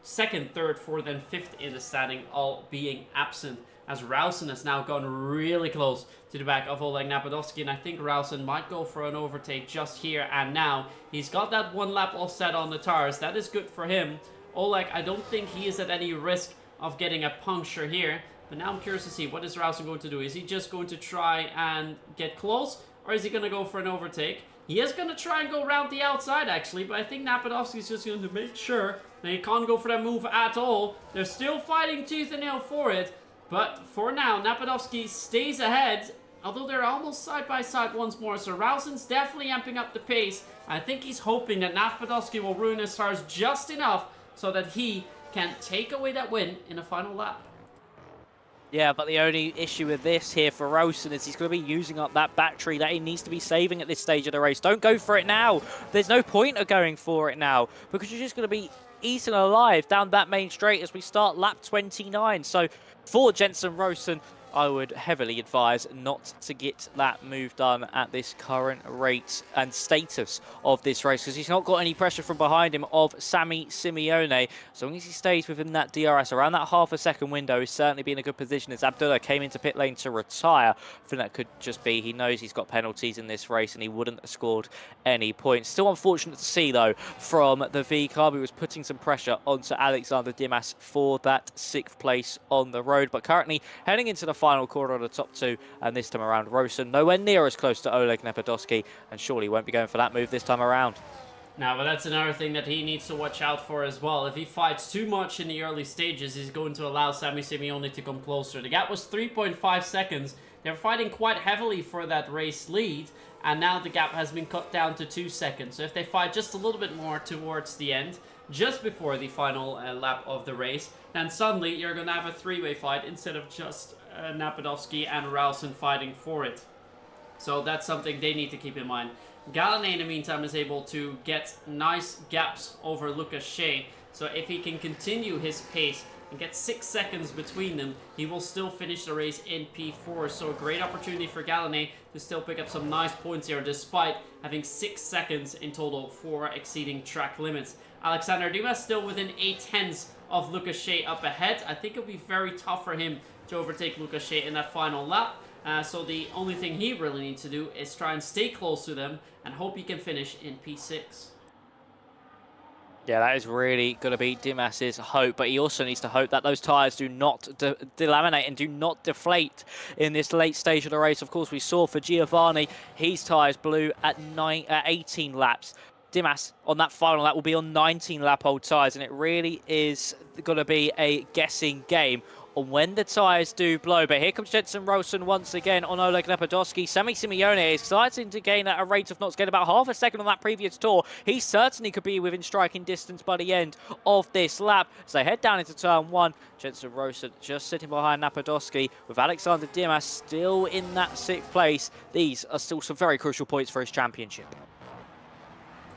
second, third, fourth and fifth in the standing all being absent, as Rausen has now gone really close to the back of Oleg Napadovsky, and I think Rausen might go for an overtake just here and now. He's got that 1 lap offset on the tires. That is good for him. Oleg, I don't think he is at any risk of getting a puncture here, but now I'm curious to see what is Rausen going to do. Is he just going to try and get close, or is he going to go for an overtake? He is going to try and go around the outside, actually, but I think Napadovsky is just going to make sure that he can't go for that move at all. They're still fighting tooth and nail for it, but for now, Napadovsky stays ahead, although they're almost side by side once more, so Rausen's definitely amping up the pace. I think he's hoping that Napadovsky will ruin his tires just enough so that he can take away that win in a final lap. Yeah, but the only issue with this here for Rausen is he's going to be using up that battery that he needs to be saving at this stage of the race. Don't go for it now. There's no point of going for it now because you're just going to be eaten alive down that main straight as we start lap 29. So for Jensen Rosen, I would heavily advise not to get that move done at this current rate and status of this race, because he's not got any pressure from behind him of Sammy Simeone. As long as he stays within that DRS around that half a second window, he's certainly been in a good position as Abdullah came into pit lane to retire. I think that could just be he knows he's got penalties in this race and he wouldn't have scored any points. Still unfortunate to see though from the V Carb, who was putting some pressure onto Alexander Dimas for that 6th place on the road, but currently heading into the final quarter of the top 2, and this time around Rosen nowhere near as close to Oleg Napadovsky, and surely won't be going for that move this time around. Now, but that's another thing that he needs to watch out for as well. If he fights too much in the early stages, he's going to allow Sammy Simeone to come closer. The gap was 3.5 seconds. They're fighting quite heavily for that race lead, and now the gap has been cut down to 2 seconds. So if they fight just a little bit more towards the end, just before the final lap of the race, then suddenly you're going to have a 3-way fight instead of just Napadovsky and Rausen fighting for it. So that's something they need to keep in mind. Gallinay, in the meantime, is able to get nice gaps over Lucas Shea. So if he can continue his pace and get 6 seconds between them, he will still finish the race in P4. So a great opportunity for Gallinay to still pick up some nice points here, despite having 6 seconds in total for exceeding track limits. Alexander Dimas still within 0.8 of Lucas Shea up ahead. I think it'll be very tough for him to overtake Lucas Shea in that final lap. So the only thing he really needs to do is try and stay close to them and hope he can finish in P6. Yeah, that is really going to be Dimas's hope, but he also needs to hope that those tyres do not delaminate and do not deflate in this late stage of the race. Of course, we saw for Giovanni, his tyres blew at 18 laps. Dimas on that final lap will be on 19 lap old tyres, and it really is going to be a guessing game on when the tyres do blow. But here comes Jensen Rosen once again on Oleg Napadovsky. Sammy Simeone is starting to gain at a rate of knots, getting about half a second on that previous tour. He certainly could be within striking distance by the end of this lap. As they head down into turn 1, Jensen Rosen just sitting behind Napadovsky with Alexander Dimas still in that 6th place. These are still some very crucial points for his championship.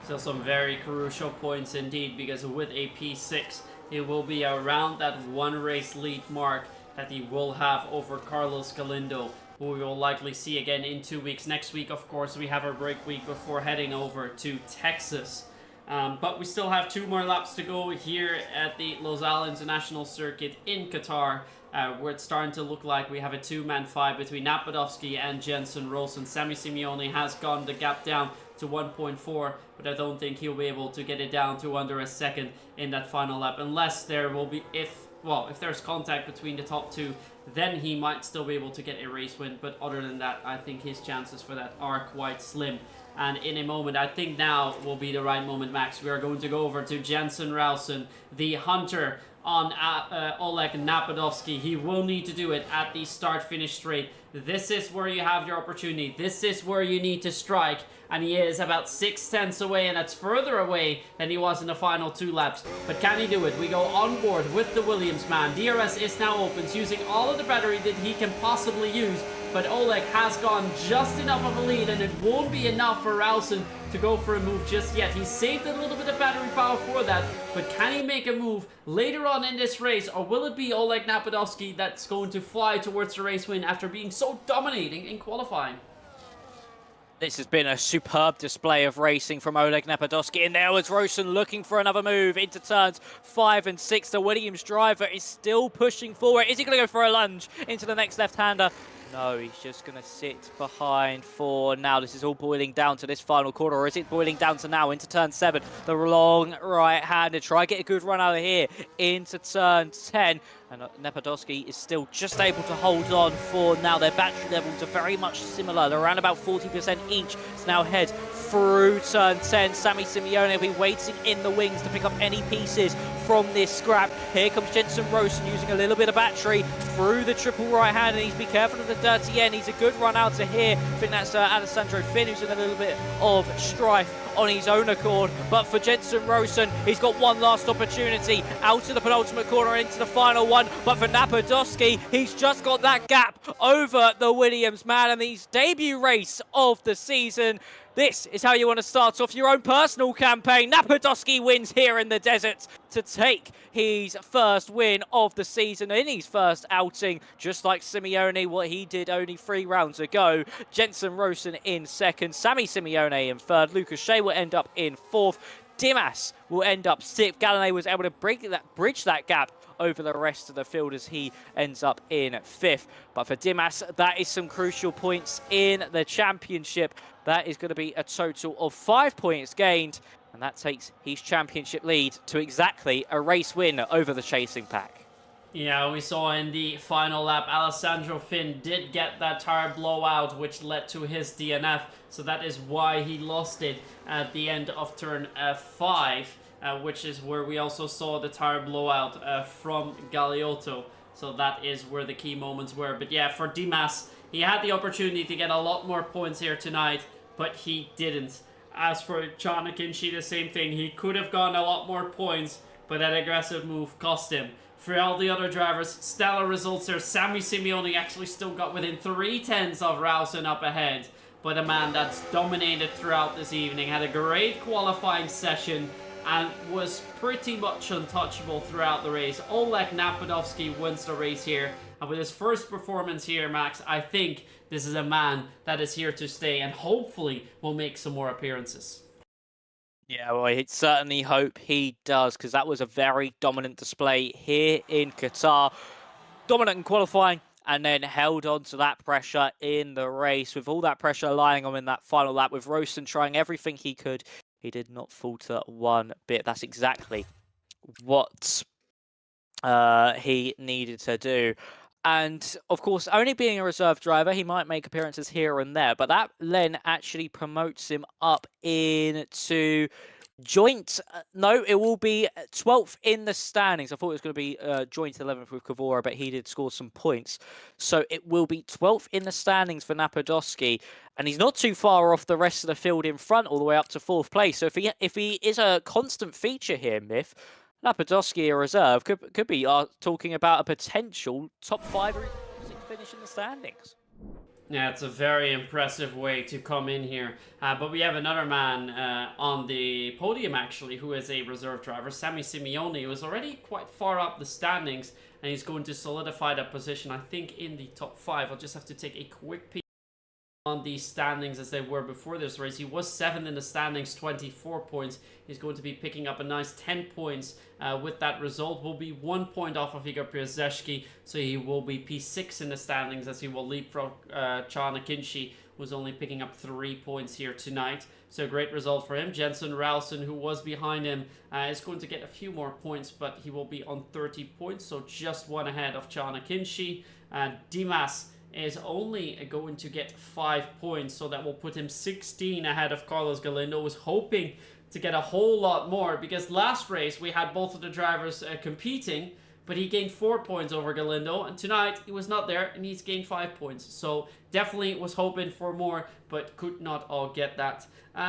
Still some very crucial points indeed, because with a P6, it will be around that 1 race lead mark that he will have over Carlos Galindo, who we will likely see again in 2 weeks. Next week, of course, we have our break week before heading over to Texas. But we still have 2 more laps to go here at the Losail International Circuit in Qatar, where it's starting to look like we have a 2-man fight between Napodowski and Jensen Rosen. Sami Simeone has gone the gap down to 1.4, but I don't think he'll be able to get it down to under a second in that final lap, unless there will be, if there's contact between the top 2, then he might still be able to get a race win. But other than that, I think his chances for that are quite slim. And in a moment, I think now will be the right moment, Max. We are going to go over to Jensen Rosen, the hunter on Oleg Napodowski. He will need to do it at the start-finish straight. This is where you have your opportunity. This is where you need to strike. And he is about 6/10 away, and that's further away than he was in the final 2 laps. But can he do it? We go on board with the Williams man. DRS is now open, using all of the battery that he can possibly use. But Oleg has gone just enough of a lead, and it won't be enough for Rosen to go for a move just yet. He saved a little bit of battery power for that, but can he make a move later on in this race, or will it be Oleg Napodowski that's going to fly towards the race win after being so dominating in qualifying? This has been a superb display of racing from Oleg Napodowski, and there was Rosen looking for another move into turns 5 and 6. The Williams driver is still pushing forward. Is he going to go for a lunge into the next left-hander? No, he's just going to sit behind for now. This is all boiling down to this final corner, or is it boiling down to now into turn 7? The long right-hander. Try get a good run out of here into turn 10. And Napodowski is still just able to hold on for now. Their battery levels are very much similar. They're around about 40% each. Let's now head through turn 10. Sami Simeone will be waiting in the wings to pick up any pieces from this scrap. Here comes Jensen Rosen using a little bit of battery through the triple right hand, and he's be careful of the dirty end. He's a good run out to here. I think that's Alessandro Finn, who's in a little bit of strife on his own accord. But for Jensen Rosen, he's got one last opportunity out to the penultimate corner and into the final one. But for Napodowski, he's just got that gap over the Williams man, and his debut race of the season. This is how you want to start off your own personal campaign. Napodowski wins here in the desert to take his first win of the season in his first outing, just like Simeone, what he did only 3 rounds ago. Jensen Rosen in second, Sami Simeone in third, Lucas Shea will end up in 4th, Dimas will end up 6th. Gallinay was able to bridge that gap over the rest of the field as he ends up in 5th. But for Dimas, that is some crucial points in the championship. That is going to be a total of 5 points gained, and that takes his championship lead to exactly a race win over the chasing pack. Yeah, we saw in the final lap, Alessandro Finn did get that tire blowout, which led to his DNF. So that is why he lost it at the end of turn 5, which is where we also saw the tire blowout from Galeotto. So that is where the key moments were. But yeah, for Dimas, he had the opportunity to get a lot more points here tonight, but he didn't. As for John Akinci, the same thing. He could have gotten a lot more points, but that aggressive move cost him. For all the other drivers, stellar results there. Sami Simeone actually still got within 3/10 of Rosen up ahead. But a man that's dominated throughout this evening, had a great qualifying session, and was pretty much untouchable throughout the race. Oleg Napodowski wins the race here. And with his first performance here, Max, I think this is a man that is here to stay and hopefully will make some more appearances. Yeah, well, I certainly hope he does, because that was a very dominant display here in Qatar. Dominant in qualifying, and then held on to that pressure in the race. With all that pressure lying on in that final lap, with Rosen trying everything he could, he did not falter one bit. That's exactly what he needed to do. And, of course, only being a reserve driver, he might make appearances here and there. But that then actually promotes him up into joint. No, it will be 12th in the standings. I thought it was going to be joint 11th with Kavora, but he did score some points. So it will be 12th in the standings for Napodowski. And he's not too far off the rest of the field in front, all the way up to 4th place. So if he is a constant feature here, Myth, Napodowski, a reserve, could be talking about a potential top 5 or 6 finish in the standings. Yeah, it's a very impressive way to come in here. But we have another man on the podium, actually, who is a reserve driver, Sami Simeone, who is already quite far up the standings, and he's going to solidify that position, I think, in the top 5. I'll just have to take a quick peek. on the standings as they were before this race. He was 7th in the standings, 24 points. He's going to be picking up a nice 10 points with that result. Will be 1 point off of Igor Piasecki, so he will be P6 in the standings as he will leapfrog Chana Kinshi, who's only picking up 3 points here tonight. So great result for him. Jensen Ralston, who was behind him, is going to get a few more points, but he will be on 30 points, so just 1 ahead of Chana Kinshi. Dimas is only going to get 5 points, so that will put him 16 ahead of Carlos Galindo. Was hoping to get a whole lot more, because last race we had both of the drivers competing, but he gained 4 points over Galindo, and tonight he was not there and he's gained 5 points. So definitely was hoping for more, but could not all get that.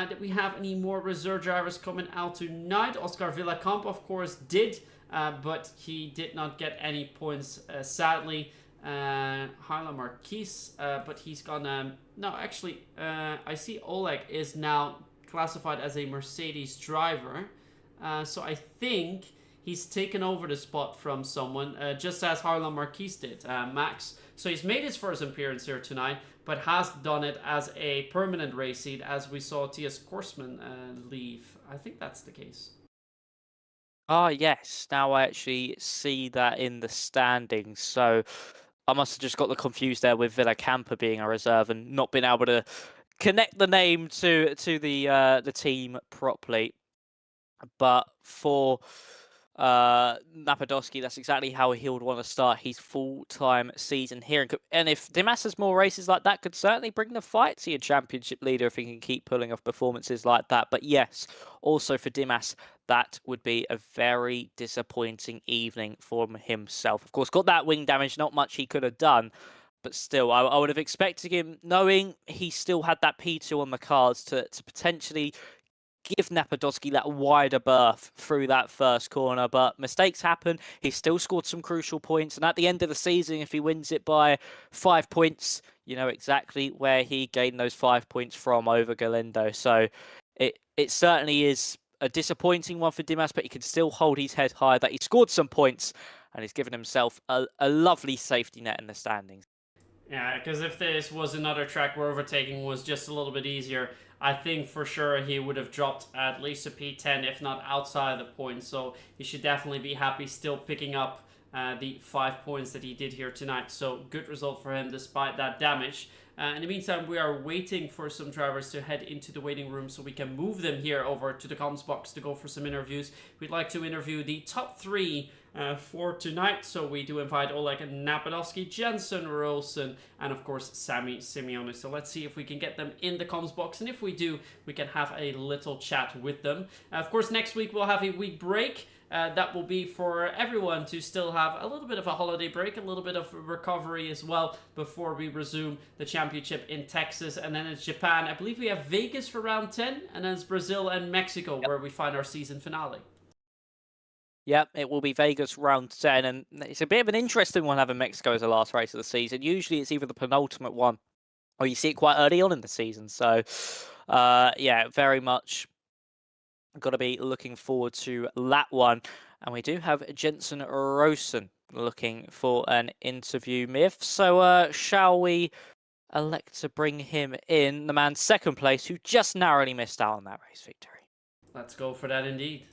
Did we have any more reserve drivers coming out tonight? Oscar Villacamp, of course, did, but he did not get any points, sadly. Harlan Marquise, but he's gone. No, actually, I see Oleg is now classified as a Mercedes driver, so I think he's taken over the spot from someone, just as Harlan Marquise did, Max. So he's made his first appearance here tonight, but has done it as a permanent race seat, as we saw T.S. Korsman leave. I think that's the case. Ah, yes. Now I actually see that in the standings. So I must have just got the confused there with Villacampa being a reserve and not being able to connect the name to the team properly. But for Napadowski, that's exactly how he would want to start his full-time season here. And if Dimas has more races like that, could certainly bring the fight to your championship leader if he can keep pulling off performances like that. But yes, also for Dimas, that would be a very disappointing evening for himself. Of course, got that wing damage, not much he could have done. But still, I would have expected him, knowing he still had that P2 on the cards, to potentially give Napadowski that wider berth through that first corner. But mistakes happen. He still scored some crucial points. And at the end of the season, if he wins it by 5 points, you know exactly where he gained those 5 points from over Galindo. So it certainly is a disappointing one for Dimas, but he can still hold his head high that he scored some points and he's given himself a lovely safety net in the standings. Yeah, because if this was another track where overtaking was just a little bit easier, I think for sure he would have dropped at least a P10, if not outside the points. So he should definitely be happy still picking up the 5 points that he did here tonight. So good result for him despite that damage. In the meantime, we are waiting for some drivers to head into the waiting room so we can move them here over to the comms box to go for some interviews. We'd like to interview the top 3 for tonight. So we do invite Oleg Napadowski, Jensen Rolson, and of course Sami Simeone. So let's see if we can get them in the comms box, and if we do, we can have a little chat with them. Of course, next week we'll have a week break. That will be for everyone to still have a little bit of a holiday break, a little bit of recovery as well before we resume the championship in Texas, and then it's Japan. I believe we have Vegas for round 10, and then it's Brazil and Mexico where we find our season finale. Yep, it will be Vegas round 10, and it's a bit of an interesting one having Mexico as the last race of the season. Usually it's either the penultimate one or you see it quite early on in the season. So, yeah, very much got to be looking forward to that one. And we do have Jensen Rosen looking for an interview, Myth. So, shall we elect to bring him in, the man second place who just narrowly missed out on that race victory? Let's go for that indeed.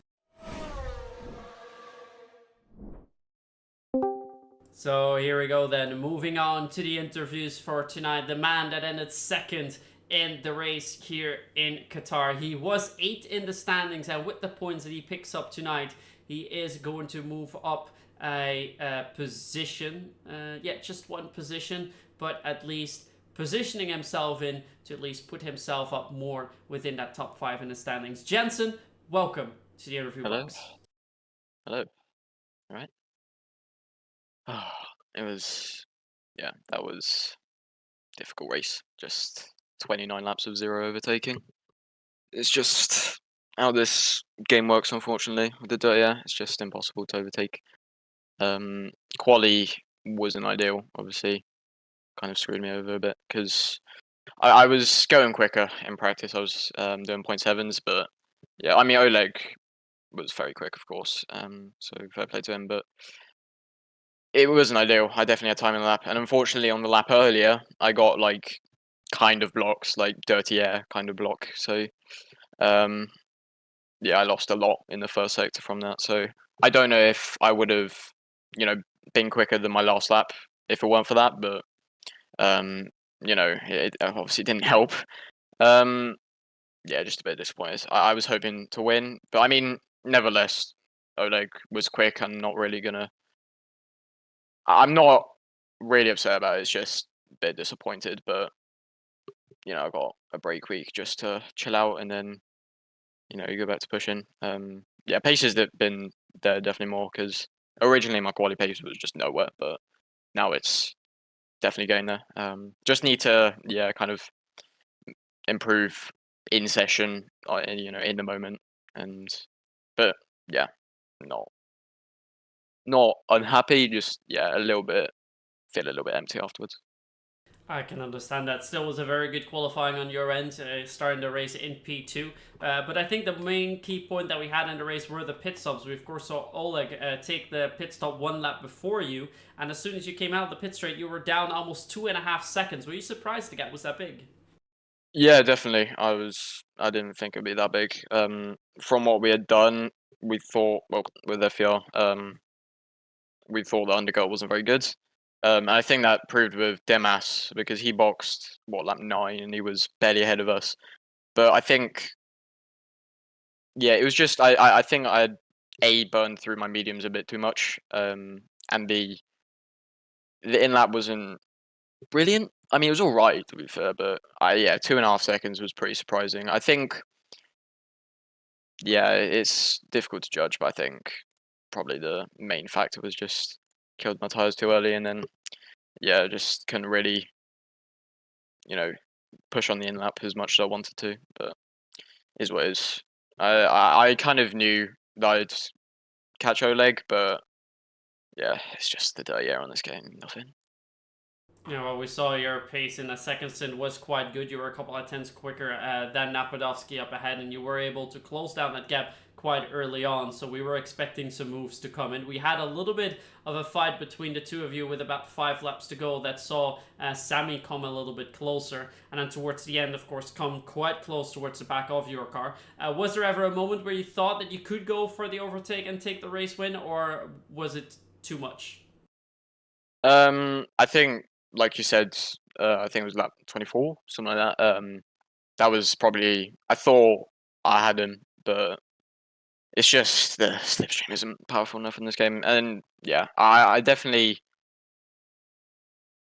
So here we go then, moving on to the interviews for tonight. The man that ended second in the race here in Qatar. He was 8th in the standings, and with the points that he picks up tonight, he is going to move up a position. Yeah, just 1 position, but at least positioning himself in to at least put himself up more within that top 5 in the standings. Jensen, welcome to the interview box. Hello. All right. It was, yeah, that was a difficult race. Just 29 laps of 0 overtaking. It's just how this game works, unfortunately. With the dirt, yeah, it's just impossible to overtake. Quali wasn't ideal, obviously. Kind of screwed me over a bit because I was going quicker in practice. I was doing 0.7s, but yeah, I mean, Oleg was very quick, of course. So fair play to him, but it wasn't ideal. I definitely had time in the lap, and unfortunately on the lap earlier, I got like kind of blocks, like dirty air kind of block. So yeah, I lost a lot in the first sector from that. So I don't know if I would have, been quicker than my last lap if it weren't for that. But it obviously didn't help. Yeah, just a bit disappointed. I was hoping to win, but I mean, nevertheless, Oleg was quick. I'm not really upset about it. It's just a bit disappointed, but I got a break week just to chill out, and then you go back to pushing. Yeah, pace has been there definitely more because originally my quality pace was just nowhere, but now it's definitely getting there. Just need to kind of improve in session, in the moment, but yeah, not unhappy, just feel a little bit empty afterwards. I can understand that. Still was a very good qualifying on your end, starting the race in P2. But I think the main key point that we had in the race were the pit stops. We of course saw Oleg take the pit stop 1 lap before you, and as soon as you came out of the pit straight, you were down almost 2.5 seconds. Were you surprised the gap was that big? Yeah, definitely. I didn't think it'd be that big. From what we had done, we thought, well, with FPR, we thought the undercut wasn't very good. And I think that proved with Demas because he boxed lap 9 and he was barely ahead of us. But I think, it was just I think I had burned through my mediums a bit too much. And the in lap wasn't brilliant. I mean, it was all right to be fair, but 2.5 seconds was pretty surprising. I think, it's difficult to judge, but I think probably the main factor was just killed my tires too early, and then just couldn't really, push on the in lap as much as I wanted to. But is what it is. I kind of knew that I'd catch Oleg, but it's just the dirty air on this game. Nothing. Yeah, well, we saw your pace in the second stint was quite good. You were a couple of tenths quicker than Napadovsky up ahead, and you were able to close down that gap quite early on. So we were expecting some moves to come in. We had a little bit of a fight between the two of you with about 5 laps to go that saw Sammy come a little bit closer, and then towards the end, of course, come quite close towards the back of your car. Was there ever a moment where you thought that you could go for the overtake and take the race win, or was it too much? I think, like you said, I think it was lap 24, something like that. That was probably, I thought I had him, but it's just the slipstream isn't powerful enough in this game. And I definitely,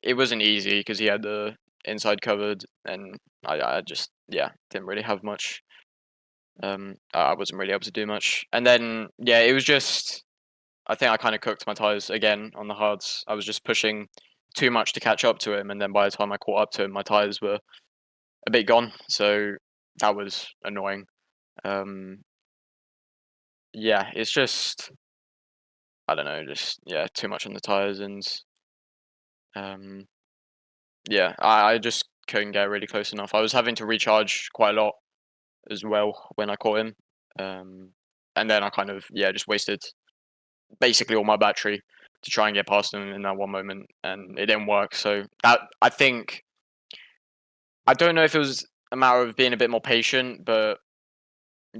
it wasn't easy because he had the inside covered, and I just didn't really have much. I wasn't really able to do much, and then it was just, I think I kind of cooked my tires again on the hards. I was just pushing too much to catch up to him, and then by the time I caught up to him, my tires were a bit gone. So that was annoying. It's just, I don't know, just too much on the tires, and I just couldn't get really close enough. I was having to recharge quite a lot as well when I caught him, and then I kind of just wasted basically all my battery to try and get past him in that one moment, and it didn't work. So that, I think, I don't know if it was a matter of being a bit more patient, but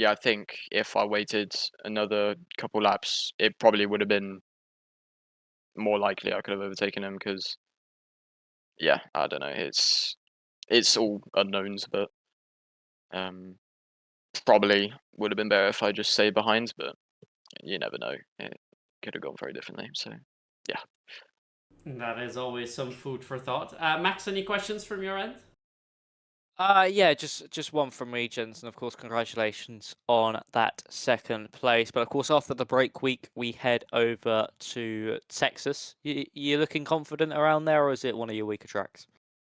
I think if I waited another couple laps, it probably would have been more likely I could have overtaken him, because I don't know, it's all unknowns, but probably would have been better if I just stayed behind, but you never know. It could have gone very differently. So That is always some food for thought. Max, any questions from your end? Just one from Regions, and of course, congratulations on that second place. But of course, after the break week, we head over to Texas. You looking confident around there, or is it one of your weaker tracks?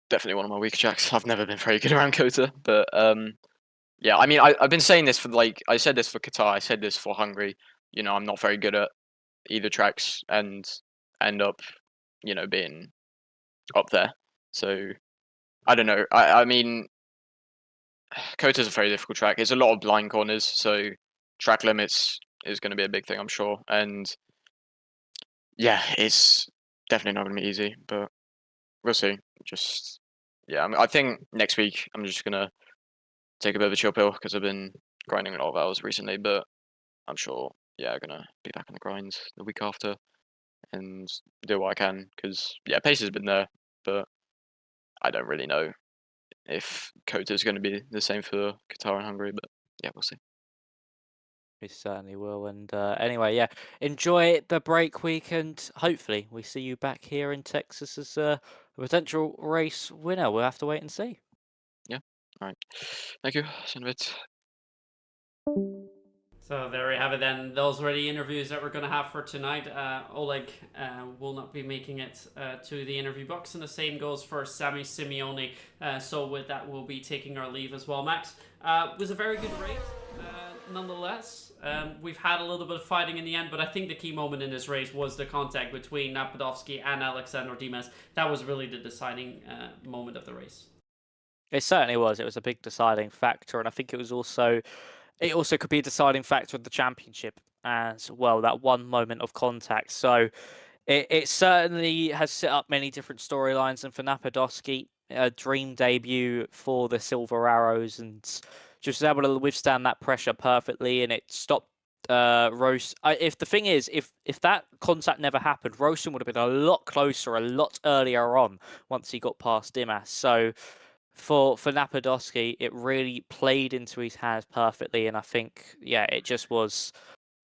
Definitely one of my weaker tracks. I've never been very good around Qatar, but I mean, I've been saying this for, I said this for Qatar, I said this for Hungary. I'm not very good at either tracks, and end up, being up there. So I don't know. I mean, Kota's a very difficult track. It's a lot of blind corners, so track limits is going to be a big thing, I'm sure. And it's definitely not going to be easy, but we'll see. Just yeah, I think next week I'm just gonna take a bit of a chill pill because I've been grinding a lot of hours recently. But I'm sure, yeah, I'm gonna be back on the grind the week after and do what I can because yeah, pace has been there, but I don't really know if Kota is going to be the same for Qatar and Hungary. But yeah, we'll see. We certainly will. And anyway, yeah, enjoy the break week, and hopefully we see you back here in Texas as a potential race winner. We'll have to wait and see. Yeah. All right. Thank you. See you in a bit. So there we have it then. Those were the interviews that we're going to have for tonight. Oleg will not be making it to the interview box, and the same goes for Sammy Simeone. So with that, we'll be taking our leave as well. Max, it was a very good race, nonetheless. We've had a little bit of fighting in the end, but I think the key moment in this race was the contact between Napadovsky and Alexander Dimas. That was really the deciding moment of the race. It certainly was. It was a big deciding factor, and I think it also could be a deciding factor of the championship as well, that one moment of contact. So it certainly has set up many different storylines, and for Napadovsky, a dream debut for the Silver Arrows, and just was able to withstand that pressure perfectly, and it stopped Rose. If the thing is, if that contact never happened, Rosen would have been a lot closer, a lot earlier on once he got past Dimas. So for Napadovsky, it really played into his hands perfectly, and I think, yeah, it just was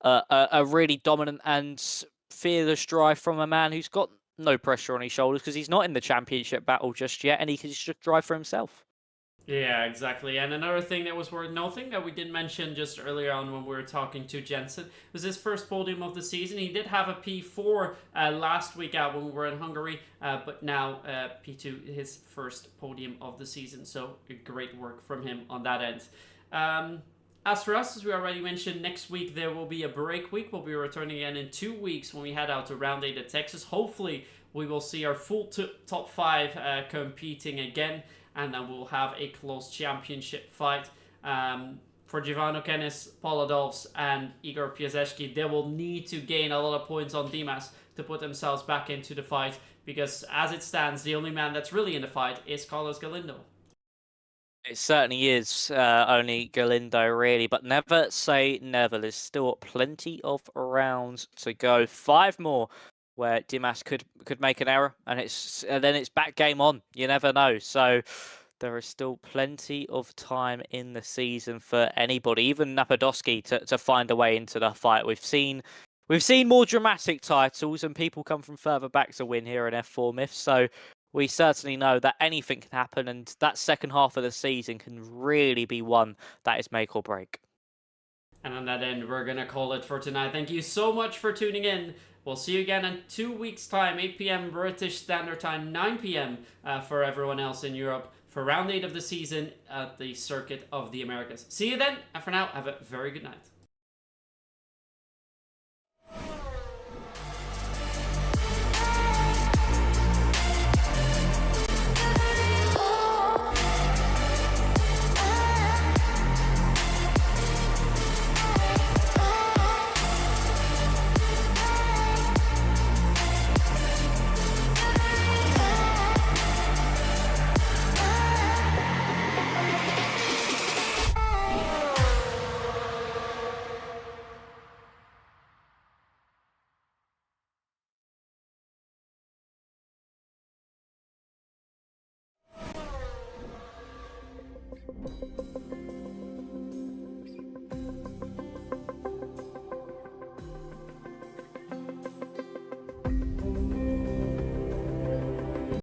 a really dominant and fearless drive from a man who's got no pressure on his shoulders because he's not in the championship battle just yet, and he can just drive for himself. Yeah, exactly. And another thing that was worth noting that we did mention just earlier on when we were talking to Jensen was his first podium of the season. He did have a P4 last week out when we were in Hungary, but now P2, his first podium of the season. So great work from him on that end. As for us, as we already mentioned, next week there will be a break week. We'll be returning again in 2 weeks when we head out to Round 8 at Texas. Hopefully, we will see our full top 5 competing again, and then we'll have a close championship fight. For Jivano Kennis, Paul Adolphs, and Igor Piasecki, they will need to gain a lot of points on Dimas to put themselves back into the fight, because as it stands, the only man that's really in the fight is Carlos Galindo. It certainly is only Galindo, really, but never say never. There's still plenty of rounds to go. 5 more where Dimas could make an error, and then it's back game on. You never know. So there is still plenty of time in the season for anybody, even Napadovsky, to find a way into the fight. We've seen more dramatic titles, and people come from further back to win here in F4 Myths. So we certainly know that anything can happen, and that second half of the season can really be one that is make or break. And on that end, we're going to call it for tonight. Thank you so much for tuning in. We'll see you again in 2 weeks' time, 8 p.m. British Standard Time, 9 p.m. For everyone else in Europe, for round 8 of the season at the Circuit of the Americas. See you then, and for now, have a very good night.